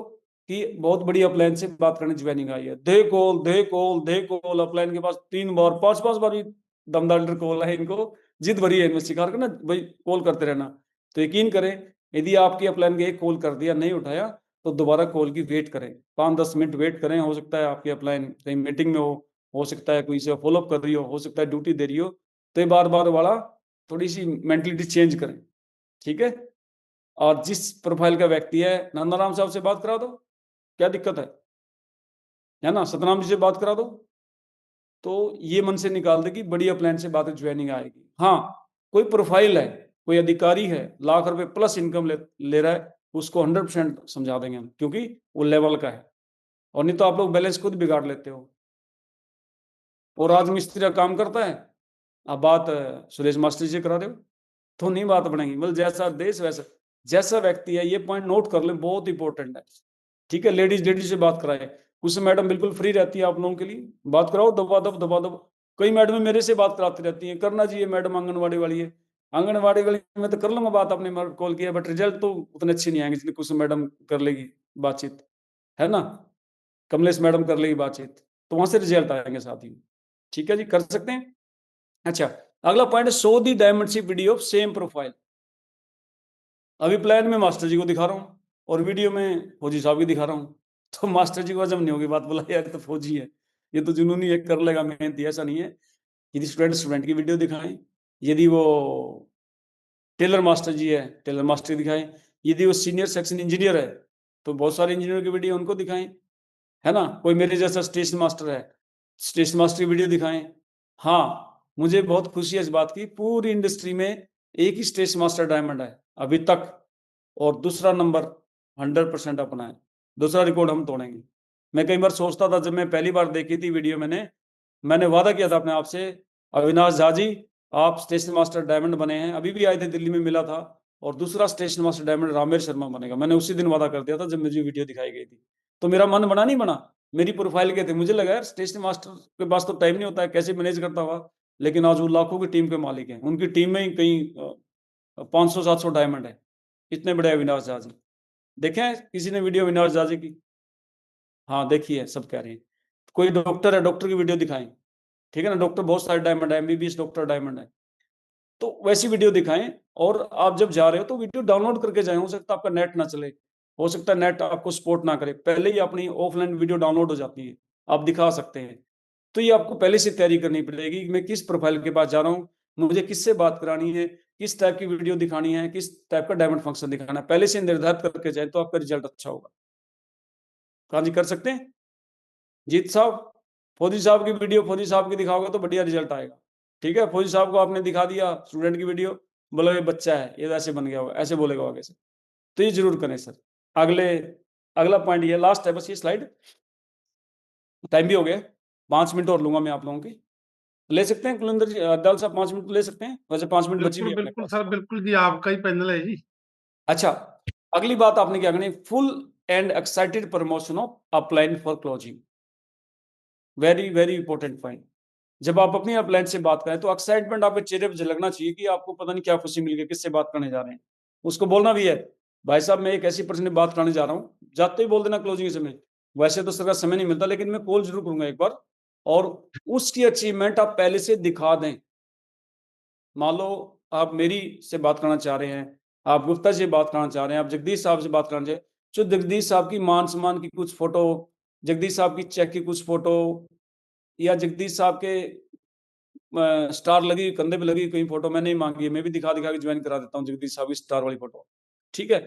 कि बहुत बड़ी अपलाइन से बात करने ज्वाइनिंग आई है। They call they call they call, upline के पास 3 बार 5 बार भी दमदार कॉल है इनको, जिद भरी है इनमें, शिकार करना भाई, कॉल करते रहना। तो यकीन करें, यदि आपकी अपलाइन के एक कॉल कर दिया, नहीं उठाया, तो दोबारा कॉल की वेट करें, 5-10 मिनट वेट करें। हो सकता है आपकी अपलाइन कहीं मीटिंग में हो सकता है कोई से फॉलोअप कर रही हो सकता है ड्यूटी दे रही हो। तो ये बार बार वाला थोड़ी सी मेंटलिटी चेंज करें, ठीक है। और जिस प्रोफाइल का व्यक्ति है, नंदाराम साहब से बात करा दो, क्या दिक्कत है ना, सतनाम जी से बात करा दो। तो ये मन से निकाल दे कि बड़ी अपलाइन से बात ज्वाइनिंग आएगी। हाँ, कोई प्रोफाइल है, कोई अधिकारी है, लाख रुपए प्लस इनकम ले रहा है, उसको 100% समझा देंगे हम, क्योंकि वो लेवल का है। और नहीं तो आप लोग बैलेंस खुद बिगाड़ लेते हो। और आज मिस्त्री का काम करता है, अब बात सुरेश मास्टर जी से करा दो तो नहीं बात बनेगी। मतलब जैसा देश वैसा, जैसा व्यक्ति है, ये पॉइंट नोट कर लें, बहुत इंपॉर्टेंट है, ठीक है। लेडीज से बात कराए, कुछ मैडम बिल्कुल फ्री रहती है आप लोगों के लिए, बात कराओ दबा दब। कई मैडम मेरे से बात कराती रहती है, करना चाहिए मैडम, आंगनबाड़ी वाली है, आंगनबाड़ी वाली में तो कर लूंगा बात, आपने कॉल किया, बट रिजल्ट तो उतने अच्छे नहीं आएंगे जितने कुछ मैडम कर लेगी बातचीत, है ना, कमलेश मैडम कर लेगी बातचीत, तो वहां से रिजल्ट आएंगे साथ ही। ठीक है जी, कर सकते हैं। अच्छा, अगला पॉइंट है शो दी डायमेंशनशिप वीडियो ऑफ सेम प्रोफाइल। अभी प्लान में मास्टर जी को दिखा रहा हूँ और वीडियो में फौजी साहब की दिखा रहा हूँ, तो मास्टर जी को हजम नहीं होगी बात, बोला यार तो फौजी है, ये तो जुनूनी है, कर लेगा मेहनती, ऐसा नहीं है। यदि स्टूडेंट की वीडियो दिखाएं, यदि वो टेलर मास्टर जी है, टेलर मास्टर दिखाएं, यदि वो सीनियर सेक्शन इंजीनियर है तो बहुत सारे इंजीनियर की वीडियो उनको दिखाएं, है ना। कोई मेरे जैसा स्टेशन मास्टर है, स्टेशन मास्टर की वीडियो दिखाएं। हाँ, मुझे बहुत खुशी है इस बात की, पूरी इंडस्ट्री में एक ही स्टेशन मास्टर डायमंड है अभी तक, और दूसरा नंबर 100% अपना है, दूसरा रिकॉर्ड हम तोड़ेंगे। मैं कई बार सोचता था, जब मैं पहली बार देखी थी वीडियो, मैंने वादा किया था अपने आप से, अविनाश झा जी आप स्टेशन मास्टर डायमंड बने हैं, अभी भी आए थे दिल्ली में मिला था, और दूसरा स्टेशन मास्टर डायमंड रामेर शर्मा बनेगा। मैंने उसी दिन वादा कर दिया था जब मुझे वीडियो दिखाई गई थी। तो मेरा मन बना नहीं बना, मेरी प्रोफाइल के थे, मुझे लगा यार स्टेशन मास्टर के पास तो टाइम नहीं होता है, कैसे मैनेज करता हुआ। लेकिन आज वो लाखों की टीम के मालिक हैं, उनकी टीम में ही कहीं 500-700 डायमंड है। इतने बड़े अविनाश झा जी, देखे हैं किसी ने वीडियो अविनाश झा जी की? हाँ देखी है, सब कह रहे हैं। कोई डॉक्टर है, डॉक्टर की वीडियो दिखाएं, ठीक है ना, डॉक्टर बहुत सारे डायमंड है, एमबीबीएस डॉक्टर डायमंड है, तो वैसी वीडियो दिखाएं। और आप जब जा रहे हो तो वीडियो डाउनलोड करके जाएं, हो सकता है आपका नेट ना चले, हो सकता है नेट आपको सपोर्ट ना करे, पहले ही अपनी ऑफलाइन वीडियो डाउनलोड हो जाती है, आप दिखा सकते हैं। तो ये आपको पहले से तैयारी करनी पड़ेगी कि मैं किस प्रोफाइल के पास जा रहा हूँ, मुझे किससे बात करानी है, किस टाइप की वीडियो दिखानी है, किस टाइप का डायमंड फंक्शन दिखाना है, पहले से निर्धारित करके जाए तो आपका रिजल्ट अच्छा होगा। कहाँ जी कर सकते हैं जीत साहब, फौजी साहब की वीडियो फौजी साहब की दिखाओगे तो बढ़िया रिजल्ट आएगा, ठीक है। फौजी साहब को आपने दिखा दिया स्टूडेंट की वीडियो, बोला ये बच्चा है, ये ऐसे बन गया होगा, ऐसे बोलेगा आगे से, तो ये जरूर करें सर। अगला पॉइंट ये लास्ट है बस, ये स्लाइड, टाइम भी हो गया, 5 मिनट और लूंगा मैं आप लोगों की, ले सकते हैं कुलंदर जी, अब्दाल साहब 5 मिनट ले सकते हैं, वैसे 5 मिनट बची भी बिल्कुल है अपने बिल्कुल पास। सर, बिल्कुल जी, आपका ही पैनल है जी। अच्छा, अगली बात आपने क्या करनी, full and excited promotion of upline for closing, very very important point. जब आप अपनी अपलाइन से बात करें तो एक्साइटमेंट आपके चेहरे पर झलकना चाहिए कि आपको पता नहीं क्या खुशी मिल गई, किससे बात करने जा रहे हैं, उसको बोलना भी है भाई साहब मैं एक ऐसी पर्सन की बात कराने जा रहा हूँ, जाते ही बोल देना क्लोजिंग समय। वैसे तो सर का समय नहीं मिलता, लेकिन मैं कॉल जरूर करूंगा एक बार, और उसकी अचीवमेंट आप पहले से दिखा दें। मान लो आप मेरी से बात करना चाह रहे हैं, आप गुप्ता से बात करना चाह रहे हैं, आप जगदीश साहब से बात करना चाह रहे हैं, जो जगदीश साहब की मान सम्मान की कुछ फोटो, जगदीश साहब की चेक की कुछ फोटो, या जगदीश साहब के स्टार लगी कंधे पे लगी कहीं फोटो मैंने ही मांगी है, मैं भी दिखा दिखा के ज्वाइन करा देता हूँ जगदीश साहब की स्टार वाली फोटो। ठीक है,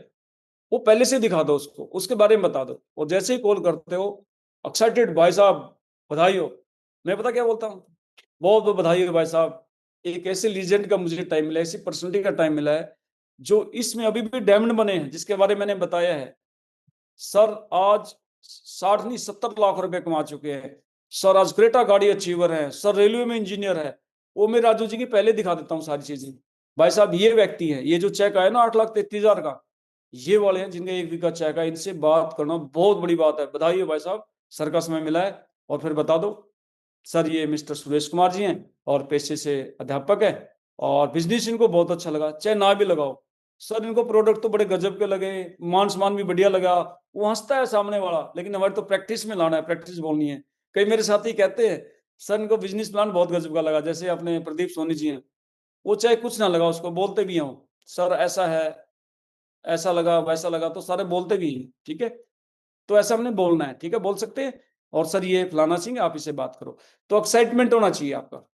वो पहले से दिखा दो उसको, उसके बारे में बता दो, और जैसे ही कॉल करते हो एक्साइटेड भाई साहब बधाई हो, मैं पता क्या बोलता हूँ, बहुत बहुत बधाई हो भाई साहब, एक ऐसे लीजेंड का मुझे टाइम मिला है, ऐसी पर्सनैलिटी का टाइम मिला है जो इसमें अभी भी डायमंड बने हैं, जिसके बारे में मैंने बताया है। सर आज 60 नहीं 70 लाख रुपए कमा चुके हैं सर, आज क्रेटा गाड़ी अचीवर है सर, रेलवे में इंजीनियर है। वो मैं राजू जी की पहले दिखा देता हूँ सारी चीजें। भाई साहब ये व्यक्ति है, ये जो चेक आया ना 8,33,000 का, ये वाले हैं जिनका 1 वीक का चेक है, इनसे बात करना बहुत बड़ी बात है। बधाई हो भाई साहब, सर का समय मिला है। और फिर बता दो सर ये मिस्टर सुरेश कुमार जी हैं और पेशे से अध्यापक है, और बिजनेस इनको बहुत अच्छा लगा, चाहे ना भी लगाओ सर, इनको प्रोडक्ट तो बड़े गजब के लगे, मान सम्मान भी बढ़िया लगा। वो हंसता है सामने वाला, लेकिन हमारे तो प्रैक्टिस में लाना है, प्रैक्टिस बोलनी है। कई मेरे साथी कहते हैं सर इनको बिजनेस प्लान बहुत गजब का लगा, जैसे अपने प्रदीप सोनी जी हैं, वो चाहे कुछ ना लगा उसको बोलते भी हैं सर ऐसा है, ऐसा लगा वैसा लगा, तो सारे बोलते भी हैं। ठीक है, तो ऐसा हमने बोलना है, ठीक है, बोल सकते हैं। और सर ये फलाना सिंह आप इससे बात करो, तो एक्साइटमेंट होना चाहिए आपका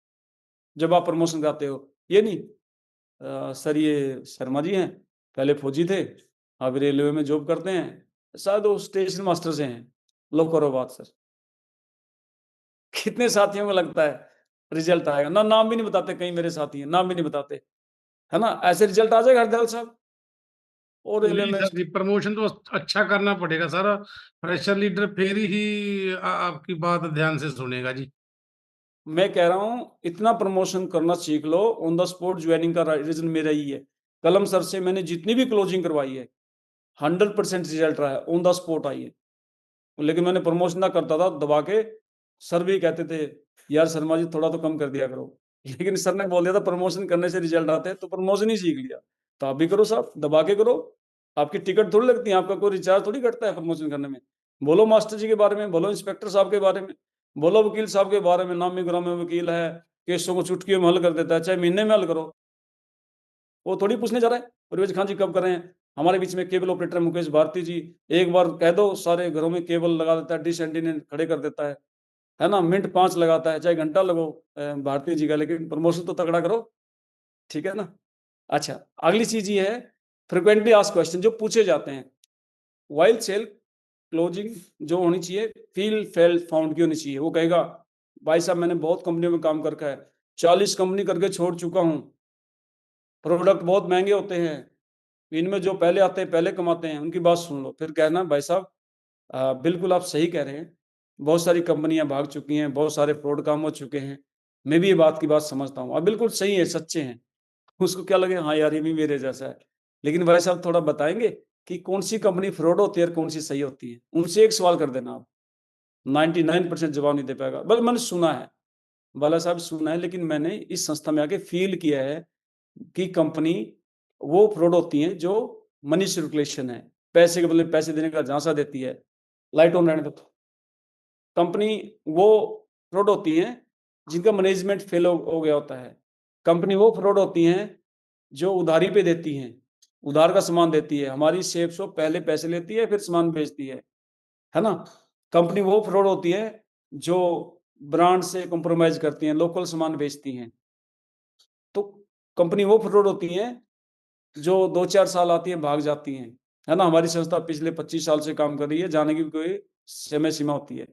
जब आप प्रमोशन कराते हो। ये नहीं सर ये शर्मा जी हैं, पहले फौजी थे, अब रेलवे में जॉब करते हैं, शायद वो स्टेशन मास्टर से हैं, लो करो बात सर। कितने साथियों को लगता है रिजल्ट आएगा ना, नाम भी नहीं बताते, कई मेरे साथी हैं नाम भी नहीं बताते, है ना, ऐसे रिजल्ट आ जाएगा हरदयाल साहब। और रेलवे नहीं में सर जी, प्रमोशन तो अच्छा करना पड़ेगा सर, फ्रेशर लीडर फिर ही आपकी बात ध्यान से सुनेगा जी। मैं कह रहा हूं इतना प्रमोशन करना सीख लो, ऑन द स्पॉट ज्वाइनिंग का रीजन मेरा ही है। कलम सर से मैंने जितनी भी क्लोजिंग करवाई है 100% रिजल्ट रहा है, ऑन द स्पॉट आई है। लेकिन मैंने प्रमोशन ना करता था दबा के, सर भी कहते थे यार शर्मा जी थोड़ा तो कम कर दिया करो, लेकिन सर ने बोल दिया था प्रमोशन करने से रिजल्ट आते हैं, तो प्रमोशन ही सीख लिया। तो आप भी करो साहब, दबा के करो, आपकी टिकट थोड़ी लगती है, आपका कोई रिचार्ज थोड़ी कटता है प्रमोशन करने में। बोलो मास्टर जी के बारे में, बोलो इंस्पेक्टर साहब के बारे में, बोलो वकील साहब के बारे में, नामी ग्रामी वकील है, केसों को चुटकियों में हल कर देता है, चाहे महीने में हल करो, वो थोड़ी पूछने जा रहा है परवेज खान जी कब कर रहे हैं। हमारे बीच में केबल ऑपरेटर मुकेश भारती जी, एक बार कह दो सारे घरों में केबल लगा देता है, डिश एंटीना खड़े कर देता है ना, मिनट 5 लगाता है, चाहे घंटा लगो भारती जी का, लेकिन प्रमोशन तो तगड़ा करो, ठीक है ना। अच्छा, अगली चीज ये है फ्रिक्वेंटली आस्क्ड क्वेश्चन जो पूछे जाते हैं वाइल सेल क्लोजिंग, जो होनी चाहिए फील फेल फाउंड की होनी चाहिए। वो कहेगा भाई साहब मैंने बहुत कंपनियों में काम करके है, 40 कंपनी करके छोड़ चुका हूँ, प्रोडक्ट बहुत महंगे होते हैं, इनमें जो पहले आते हैं पहले कमाते हैं, उनकी बात सुन लो, फिर कहना भाई साहब बिल्कुल आप सही कह रहे हैं, बहुत सारी कंपनियां भाग चुकी हैं, बहुत सारे फ्रॉड काम हो चुके हैं, मैं भी ये बात की बात समझता हूँ, अब बिल्कुल सही है, सच्चे हैं। उसको क्या लगे हाँ यार ये भी मेरे जैसा है, लेकिन भाई साहब थोड़ा बताएंगे कि कौन सी कंपनी फ्रॉड होती है और कौन सी सही होती है, उनसे एक सवाल कर देना आप, 99% जवाब नहीं दे पाएगा। बस मैंने सुना है, बाला साहब सुना है, लेकिन मैंने इस संस्था में आके फील किया है कि कंपनी वो फ्रॉड होती है जो मनी सर्कुलेशन है, पैसे के बदले पैसे देने का झांसा देती है। लाइट ऑन रहने दो। कंपनी वो फ्रॉड होती हैं जिनका मैनेजमेंट फेल हो गया होता है। कंपनी वो फ्रॉड होती हैं जो उधारी पे देती हैं, उधार का सामान देती है, हमारी सेफ शॉप पहले पैसे लेती है फिर सामान बेचती है ना। कंपनी वो फ्रॉड होती है जो ब्रांड से कॉम्प्रोमाइज करती हैं, लोकल सामान बेचती हैं। तो कंपनी वो फ्रॉड होती है जो 2-4 साल आती है भाग जाती हैं, है ना। हमारी संस्था पिछले 25 साल से काम कर रही है, जाने की भी कोई समय सीमा होती है।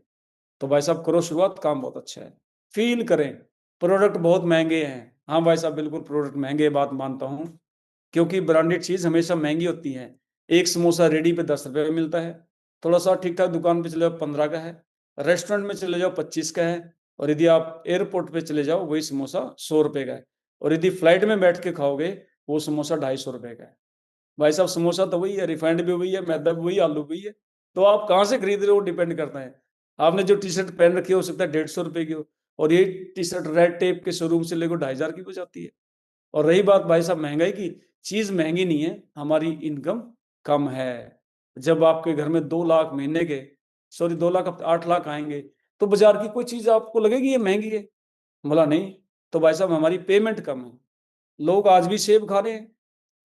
तो भाई साहब करो शुरुआत, काम बहुत अच्छा है, फील करें। प्रोडक्ट बहुत महंगे हैं, हाँ भाई साहब बिल्कुल प्रोडक्ट महंगे, बात मानता हूँ, क्योंकि ब्रांडेड चीज हमेशा महंगी होती है। एक समोसा रेडी पे 10 रुपए में मिलता है, थोड़ा सा ठीक ठाक दुकान पे चले जाओ 15 का है, रेस्टोरेंट में चले जाओ 25 का है, और यदि आप एयरपोर्ट पे चले जाओ वही समोसा 100 रुपए का है, और यदि फ्लाइट में बैठ के खाओगे वो समोसा 250 रुपए का है। भाई साहब समोसा तो वही है, रिफाइंड भी वही है, मैदा भी वही, आलू भी है, तो आप कहाँ से खरीद रहे हो डिपेंड करता है। आपने जो टी शर्ट पहन रखी हो सकता है 150 रुपए की हो, और ये टी शर्ट रेड टेप के शोरूम से लेकर 2,500 की हो जाती है। और रही बात भाई साहब महंगाई की, चीज महंगी नहीं है, हमारी इनकम कम है। जब आपके घर में 2 लाख महीने के, सॉरी 2 लाख, अब 8 लाख आएंगे, तो बाजार की कोई चीज आपको लगेगी ये महंगी है? बोला नहीं। तो भाई साहब हमारी पेमेंट कम है। लोग आज भी सेब खा रहे हैं,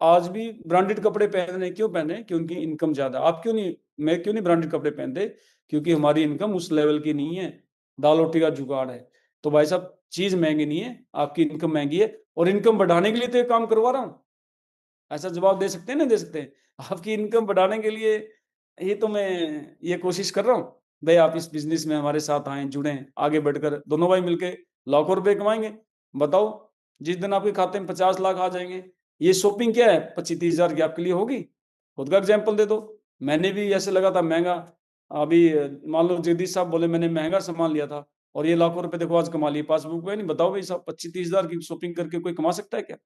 आज भी ब्रांडेड कपड़े पहन रहे हैं। क्यों पहने? क्योंकि इनकम ज्यादा। आप क्यों नहीं, मैं क्यों नहीं ब्रांडेड कपड़े पहनते? क्योंकि हमारी इनकम उस लेवल की नहीं है, दाल रोटी का जुगाड़ है। तो भाई साहब चीज महंगी नहीं है, आपकी इनकम महंगी है, और इनकम बढ़ाने के लिए तो ये काम करवा रहा हूं। ऐसा जवाब दे सकते हैं ना? दे सकते हैं। आपकी इनकम बढ़ाने के लिए ही तो मैं ये कोशिश कर रहा हूँ। भाई आप इस बिजनेस में हमारे साथ आए, जुड़ें, आगे बढ़कर दोनों भाई मिलके लाखों रुपए कमाएंगे। बताओ, जिस दिन आपके खाते में 50 लाख आ जाएंगे, ये शॉपिंग क्या है 25-30 हजार की आपके लिए होगी? खुद का एग्जाम्पल दे दो। मैंने भी ऐसे लगा था महंगा, अभी मान लो जगदीश साहब बोले मैंने महंगा सामान लिया था और ये लाखों रुपए देखो आज कमा लिए पासबुक में। नहीं, बताओ भाई साहब 25-30 हजार की शॉपिंग करके कोई कमा सकता है क्या?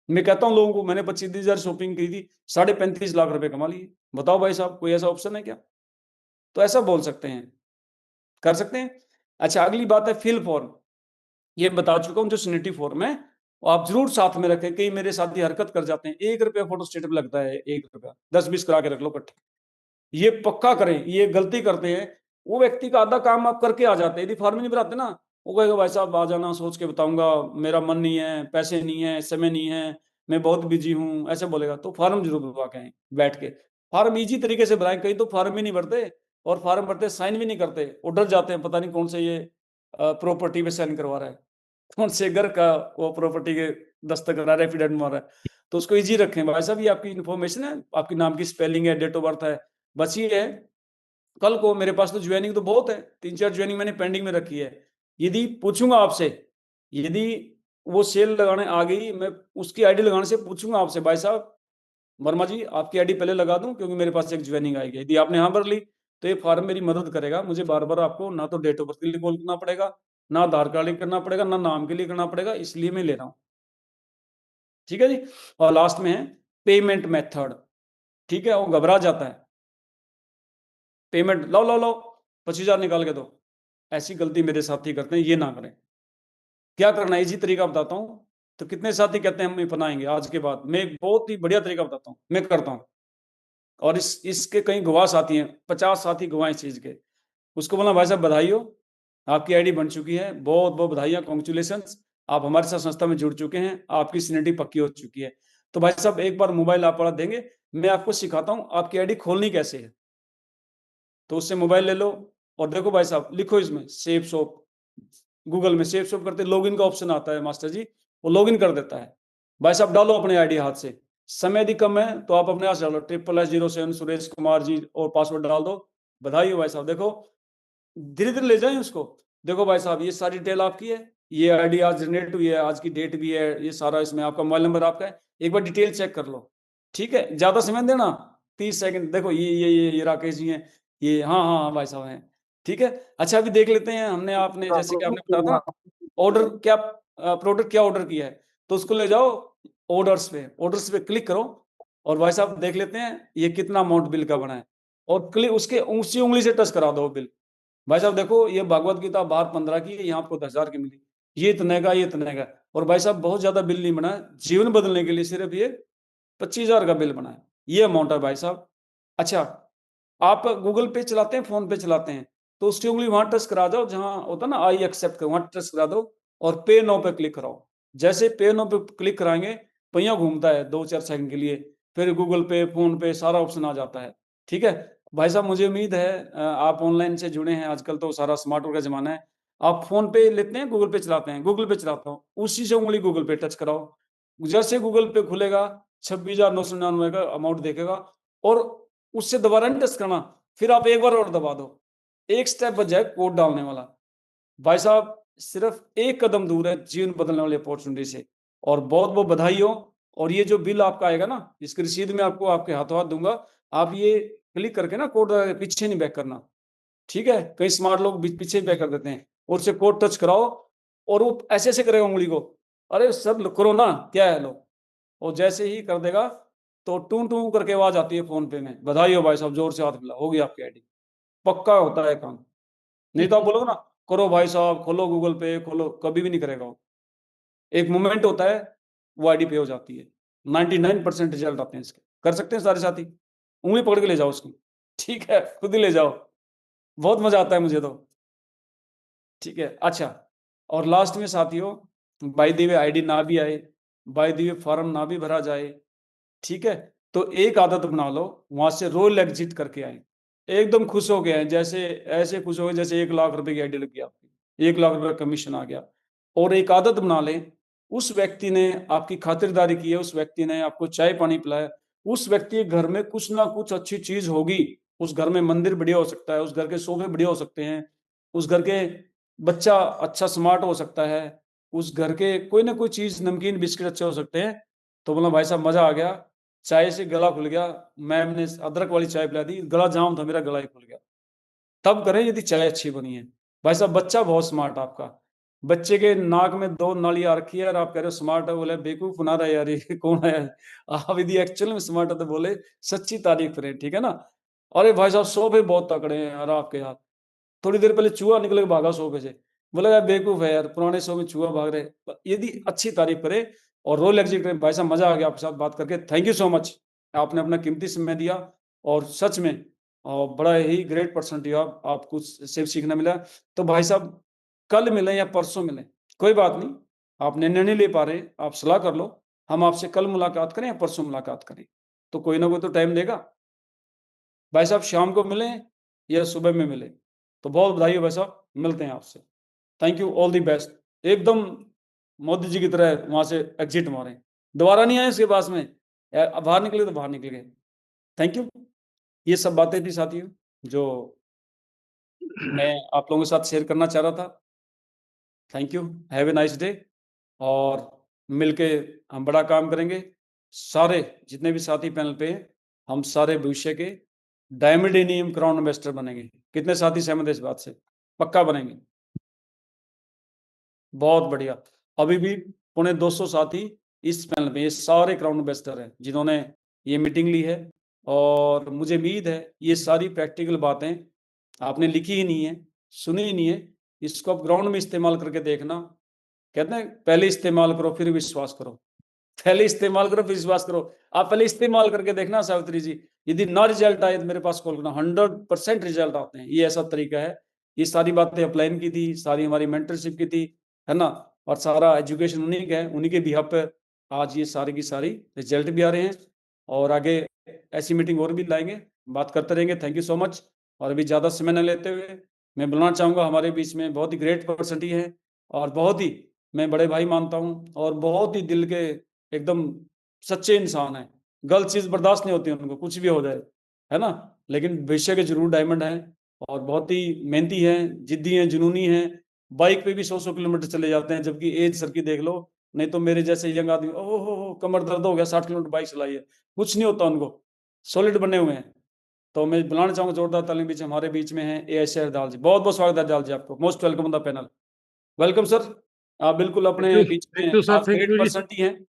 मैं कहता हूँ लोगों को मैंने 25-30 हजार शॉपिंग की थी, 35.5 लाख रुपए कमा लिए। बताओ भाई साहब कोई ऐसा ऑप्शन है क्या? तो ऐसा बोल सकते हैं, कर सकते हैं। अच्छा, अगली बात है फिल फॉर्म। ये बता चुका हूँ, जो सैनिटरी फॉर्म है वो आप जरूर साथ में रखें। कई मेरे साथी हरकत कर जाते हैं, 1 रुपया फोटो स्टेट पे लगता है, 1 रुपया, 10-20 करा के रख लो इकट्ठे। ये पक्का करें, ये गलती करते हैं। वो व्यक्ति का आधा काम आप करके आ जाते हैं, यदि फॉर्म नहीं भराते ना, वो कहेगा भाई साहब आ जाना, सोच के बताऊंगा, मेरा मन नहीं है, पैसे नहीं है, समय नहीं है, मैं बहुत बिजी हूँ, ऐसे बोलेगा। तो फॉर्म जरूर भरवा के आए बैठ के। फॉर्म इजी तरीके से भराएं। कई तो फॉर्म भी नहीं भरते, और फॉर्म भरते साइन भी नहीं करते, वो डर जाते हैं पता नहीं कौन से ये प्रॉपर्टी पे साइन करवा रहा है, कौन से घर का वो प्रॉपर्टी के दस्तखत करा रहा है, एफिडेविट मार रहा है। तो उसको इजी रखें भाई साहब। ये आपकी इन्फॉर्मेशन है, आपके नाम की स्पेलिंग है, डेट ऑफ बर्थ है, बस ये है। कल को मेरे पास तो ज्वाइनिंग तो बहुत है, 3-4 ज्वाइनिंग मैंने पेंडिंग में रखी है। यदि पूछूंगा आपसे, यदि वो सेल लगाने आ गई, मैं उसकी आईडी लगाने से पूछूंगा आपसे, भाई साहब वर्मा जी आपकी आईडी पहले लगा दूं क्योंकि मेरे पास एक ज्वाइनिंग आएगी। यदि आपने हाँ भर ली तो ये फॉर्म मेरी मदद करेगा। मुझे बार बार आपको ना तो डेट ऑफ बर्थ के लिए कॉल करना पड़ेगा, ना आधार कार्ड के लिए करना पड़ेगा, ना नाम के लिए करना पड़ेगा, इसलिए मैं ले रहा हूँ। ठीक है जी। और लास्ट में है पेमेंट मेथड। ठीक है, वो घबरा जाता है, पेमेंट लाओ लाओ लाओ 25,000 निकाल के दो। ऐसी गलती मेरे साथी करते हैं, ये ना करें। क्या करना है, इजी तरीका बताता हूँ। तो कितने साथी कहते हैं हम अपनाएंगे आज के बाद? मैं एक बहुत ही बढ़िया तरीका बताता हूँ, मैं करता हूँ। और इसके कई गवाह साथी हैं, 50 साथी गवाह इस चीज के। उसको बोला भाई साहब बधाई हो, आपकी आईडी बन चुकी है, बहुत बहुत बधाइयाँ, कॉन्ग्रेचुलेशन, आप हमारे साथ संस्था में जुड़ चुके हैं, आपकी सिनेटी पक्की हो चुकी है। तो भाई साहब एक बार मोबाइल आप देंगे, मैं आपको सिखाता हूँ आपकी आईडी खोलनी कैसे है। तो उससे मोबाइल ले लो और देखो भाई साहब, लिखो इसमें सेफ शॉप, गूगल में सेफ शॉप करते लॉगिन का ऑप्शन आता है मास्टर जी, वो लॉगिन कर देता है। भाई साहब डालो अपने आईडी हाथ से, समय यदि कम है तो आप अपने हाथ से डालो 88807 सुरेश कुमार जी और पासवर्ड डाल दो। बधाई हो भाई साहब। देखो धीरे धीरे ले जाएं उसको। देखो भाई साहब ये सारी डिटेल आपकी है, ये आईडी आज जनरेट हुई है, आज की डेट भी है, ये सारा इसमें आपका मोबाइल नंबर आपका है, एक बार डिटेल चेक कर लो। ठीक है, ज्यादा समय देना, 30 सेकंड। देखो ये राकेश जी हैं, ये हाँ हाँ हाँ भाई साहब हैं। ठीक है, अच्छा अभी देख लेते हैं हमने, आपने जैसे कि आपने बताया था ऑर्डर क्या, प्रोडक्ट क्या ऑर्डर किया है, तो उसको ले जाओ ऑर्डर्स पे क्लिक करो और भाई साहब देख लेते हैं ये कितना अमाउंट बिल का बना है, और क्लिक उसके ऊंची उंगली से टच करा दो बिल। भाई साहब देखो ये भगवत गीता बाहर 15 की है, यहाँ आपको 10,000 की मिली, ये इतने का, ये इतने का। और भाई साहब बहुत ज्यादा बिल नहीं बना है, जीवन बदलने के लिए सिर्फ ये 25,000 का बिल बना है, ये अमाउंट है भाई साहब। अच्छा, आप गूगल पे चलाते हैं, फोन पे चलाते हैं, तो उसकी उंगली वहां टच करा दो जहां होता है ना आई एक्सेप्ट, वहां टच करा दो और पे नो पे क्लिक कराओ। जैसे पे नो पे क्लिक कराएंगे, पहिया घूमता है 2-4 सेकंड के लिए, फिर गूगल पे, फोन पे सारा ऑप्शन आ जाता है। ठीक है भाई साहब, मुझे उम्मीद है आप ऑनलाइन से जुड़े हैं, आजकल तो सारा स्मार्ट वर्क का जमाना है। आप फोन पे लेते हैं, गूगल पे चलाते हैं, गूगल पे चलाता हूँ, उसी से उंगली गूगल पे टच कराओ। जैसे गूगल पे खुलेगा 26,999 का अमाउंट देखेगा, और उससे दोबारा नहीं टच करना, फिर आप एक बार और दबा दो, एक स्टेप बच जाए कोड डालने वाला। भाई साहब सिर्फ एक कदम दूर है जीवन बदलने वाली अपॉर्चुनिटी से, और बहुत बहुत बधाई हो। और ये जो बिल आपका आएगा ना, इसकी रसीद में आपको आपके हाथों हाथ दूंगा, आप ये क्लिक करके ना कोड पीछे नहीं बैक करना। ठीक है, कई स्मार्ट लोग पीछे बैक कर देते हैं, और उससे कोड टच कराओ और वो ऐसे ऐसे करेगा उंगली को, अरे सर करो ना, क्या है लो, और जैसे ही कर देगा तो टू टू करके आवाज आती है फोन पे में, बधाई हो भाई साहब, जोर से हाथ मिला, होगी आपकी आईडी, पक्का होता है काम। नहीं तो आप बोलोगे ना करो भाई साहब, खोलो गूगल पे खोलो, कभी भी नहीं करेगा वो। एक मोमेंट होता है, वो आईडी पे हो जाती है। 99% रिजल्ट आते हैं इसके, कर सकते हैं सारे साथी। उँगली पकड़ के ले जाओ उसकी, ठीक है? खुद ही ले जाओ, बहुत मज़ा आता है मुझे तो। ठीक है, अच्छा और लास्ट में साथियों, बाय द वे आईडी ना भी आए, बाय द वे फॉर्म ना भी भरा जाए, ठीक है? तो एक आदत बना लो, वहाँ से रोल एग्ज़िट करके आएँ। एकदम खुश हो के आएँ, जैसे ऐसे खुश हो गए जैसे 1 लाख रुपए की आईडी लग गई आपकी, 1 लाख रुपए का कमीशन आ गया। और एक आदत बना लें, उस व्यक्ति ने आपकी खातिरदारी की है, उस व्यक्ति ने आपको चाय-पानी पिलाया, उस व्यक्ति के घर में कुछ ना कुछ अच्छी चीज़ होगी। उस घर में मंदिर बढ़िया हो सकता है, उस घर के सोफ़े बढ़िया हो सकते हैं, उस घर के बच्चा अच्छा स्मार्ट हो सकता है, उस घर के कोई ना कोई चीज़ नमकीन बिस्किट अच्छे हो सकते हैं। तो बोला भाई साहब मज़ा आ गया, चाय से गला खुल गया, मैम ने अदरक वाली चाय पिला दी, गला जाम था मेरा, गला ही खुल गया। तब करें यदि चाय अच्छी बनी है। भाई साहब बच्चा बहुत स्मार्ट आपका, बच्चे के नाक में 2 नाली आ रखी है और आप कह रहे हो स्मार्ट है, बोले बेवकूफ़ बना रहा है यार ये कौन है? आप यदि एक्चुअल में स्मार्ट है तो बोले सच्ची तारीफ़ करें, ठीक है ना? अरे भाई साहब सोफ़े बहुत तगड़े हैं यार आपके यार। थोड़ी देर पहले चूहा निकल के भागा सोफ़े से। बोला यार बेवकूफ़ है यार, पुराने सोफ़े में चूहा भाग रहे हैं। यदि अच्छी तारीफ़ करें और रोल एग्ज़िट करें, भाई साहब मज़ा आ गया आपके साथ बात करके। Thank you so much. आपने अपना कीमती समय दिया और सच में बड़ा ही ग्रेट पर्सनैलिटी हो आप, कुछ से सीखने मिला। तो भाई साहब कल मिलें या परसों मिलें, कोई बात नहीं। आप निर्णय नहीं ले पा रहे, आप सलाह कर लो। हम आपसे कल मुलाकात करें या परसों मुलाकात करें, तो कोई ना कोई तो टाइम देगा। भाई साहब शाम को मिलें या सुबह में मिलें, तो बहुत बधाई हो भाई साहब, मिलते हैं आपसे। Thank you, all the best. एकदम मोदी जी की तरह वहाँ से एग्ज़िट मारें। दोबारा नहीं आए इसके पास में, बाहर निकले तो बाहर निकल गए। Thank you. ये सब बातें थी साथियों, जो मैं आप लोगों के साथ शेयर करना चाह रहा था। Thank you, have a nice day और मिलके हम बड़ा काम करेंगे। सारे जितने भी साथी पैनल पे हैं, हम सारे भविष्य के डायमंडेनियम क्राउन इन्वेस्टर बनेंगे। कितने साथी सहमत हैं इस बात से? पक्का बनेंगे। बहुत बढ़िया। अभी भी पौने 200 साथी इस पैनल पे, ये सारे क्राउन इन्वेस्टर हैं जिन्होंने ये मीटिंग ली है और मुझे उम्मीद है ये सारी प्रैक्टिकल बातें आपने लिखी ही नहीं है, सुनी ही नहीं है, इसको आप ग्राउंड में इस्तेमाल करके देखना। कहते हैं पहले इस्तेमाल करो फिर विश्वास करो। पहले इस्तेमाल करो फिर विश्वास करो। आप पहले इस्तेमाल करके देखना सावित्री जी, यदि ना रिजल्ट आए तो मेरे पास कॉल करना, 100% रिजल्ट आते हैं। ये ऐसा तरीका है। ये सारी बातें अपलाइन की थी, सारी हमारी मेंटरशिप की थी, है ना? और सारा एजुकेशन उन्हीं का है, उन्हीं के बिहाफ पे आज ये सारी की सारी रिजल्ट भी आ रहे हैं और आगे ऐसी मीटिंग और भी लाएँगे, बात करते रहेंगे। Thank you so much. और अभी ज़्यादा समय ना लेते हुए मैं बुलाना चाहूँगा, हमारे बीच में बहुत ही ग्रेट पर्सनैलिटी है और बहुत ही मैं बड़े भाई मानता हूँ और बहुत ही दिल के एकदम सच्चे इंसान हैं। गलत चीज़ बर्दाश्त नहीं होती उनको, कुछ भी हो जाए, है ना? लेकिन भविष्य के ज़रूर डायमंड हैं और बहुत ही मेहनती हैं, ज़िद्दी हैं, जुनूनी हैं। बाइक पे भी 100-100 किलोमीटर चले जाते हैं, जबकि एज सर की देख लो, नहीं तो मेरे जैसे यंग आदमी ओह हो! कमर दर्द हो गया, 60 किलोमीटर बाइक चलाई है। कुछ नहीं होता उनको, सॉलिड बने हुए हैं। तो मैं बुलाना चाहूँगा जोरदार ताली बीच हमारे बीच में हैं एएसए हरदाल जी। बहुत-बहुत स्वागत है हरदाल जी आपको। Most welcome on the panel. Welcome sir. आप बिल्कुल अपने बीच में थैंक यू सर, आज थैंक ग्रेट यू जी। पर्सनैलिटी हैं।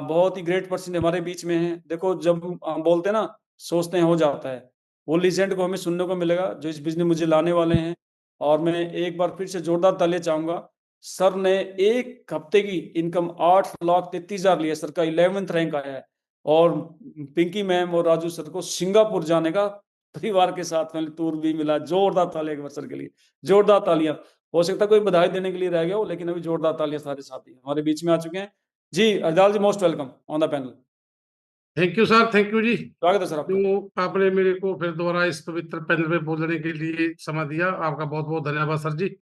बहुत ही ग्रेट पर्सन हमारे बीच में हैं। देखो जब हम बोलते हैं ना, सोचते हैं हो जाता है। वो लीजेंड को हमें सुनने को मिलेगा जो इस बीच में मुझे लाने वाले हैं और मैं एक बार फिर से जोरदार तालियाँ चाहूँगा। सर ने 1 हफ्ते की इनकम 8,33,000 ली है। सर का 11th रैंक आया है और पिंकी मैम और राजू सर को सिंगापुर जाने का परिवार के साथ में टूर भी मिला। जोरदार तालियाँ एक बार सर के लिए। जोरदार तालियाँ। हो सकता है कोई बधाई देने के लिए रह गया हो, लेकिन अभी जोरदार तालियाँ सारे साथी हमारे बीच में आ चुके हैं। जी, Hardal ji most welcome on the panel. Thank you sir, thank you ji. स्वागत है सर आपका। जो आपने मेरे को फिर दोबारा इस पवित्र पैनल पे बोलने के लिए समय दिया, आपका बहुत-बहुत धन्यवाद सर जी।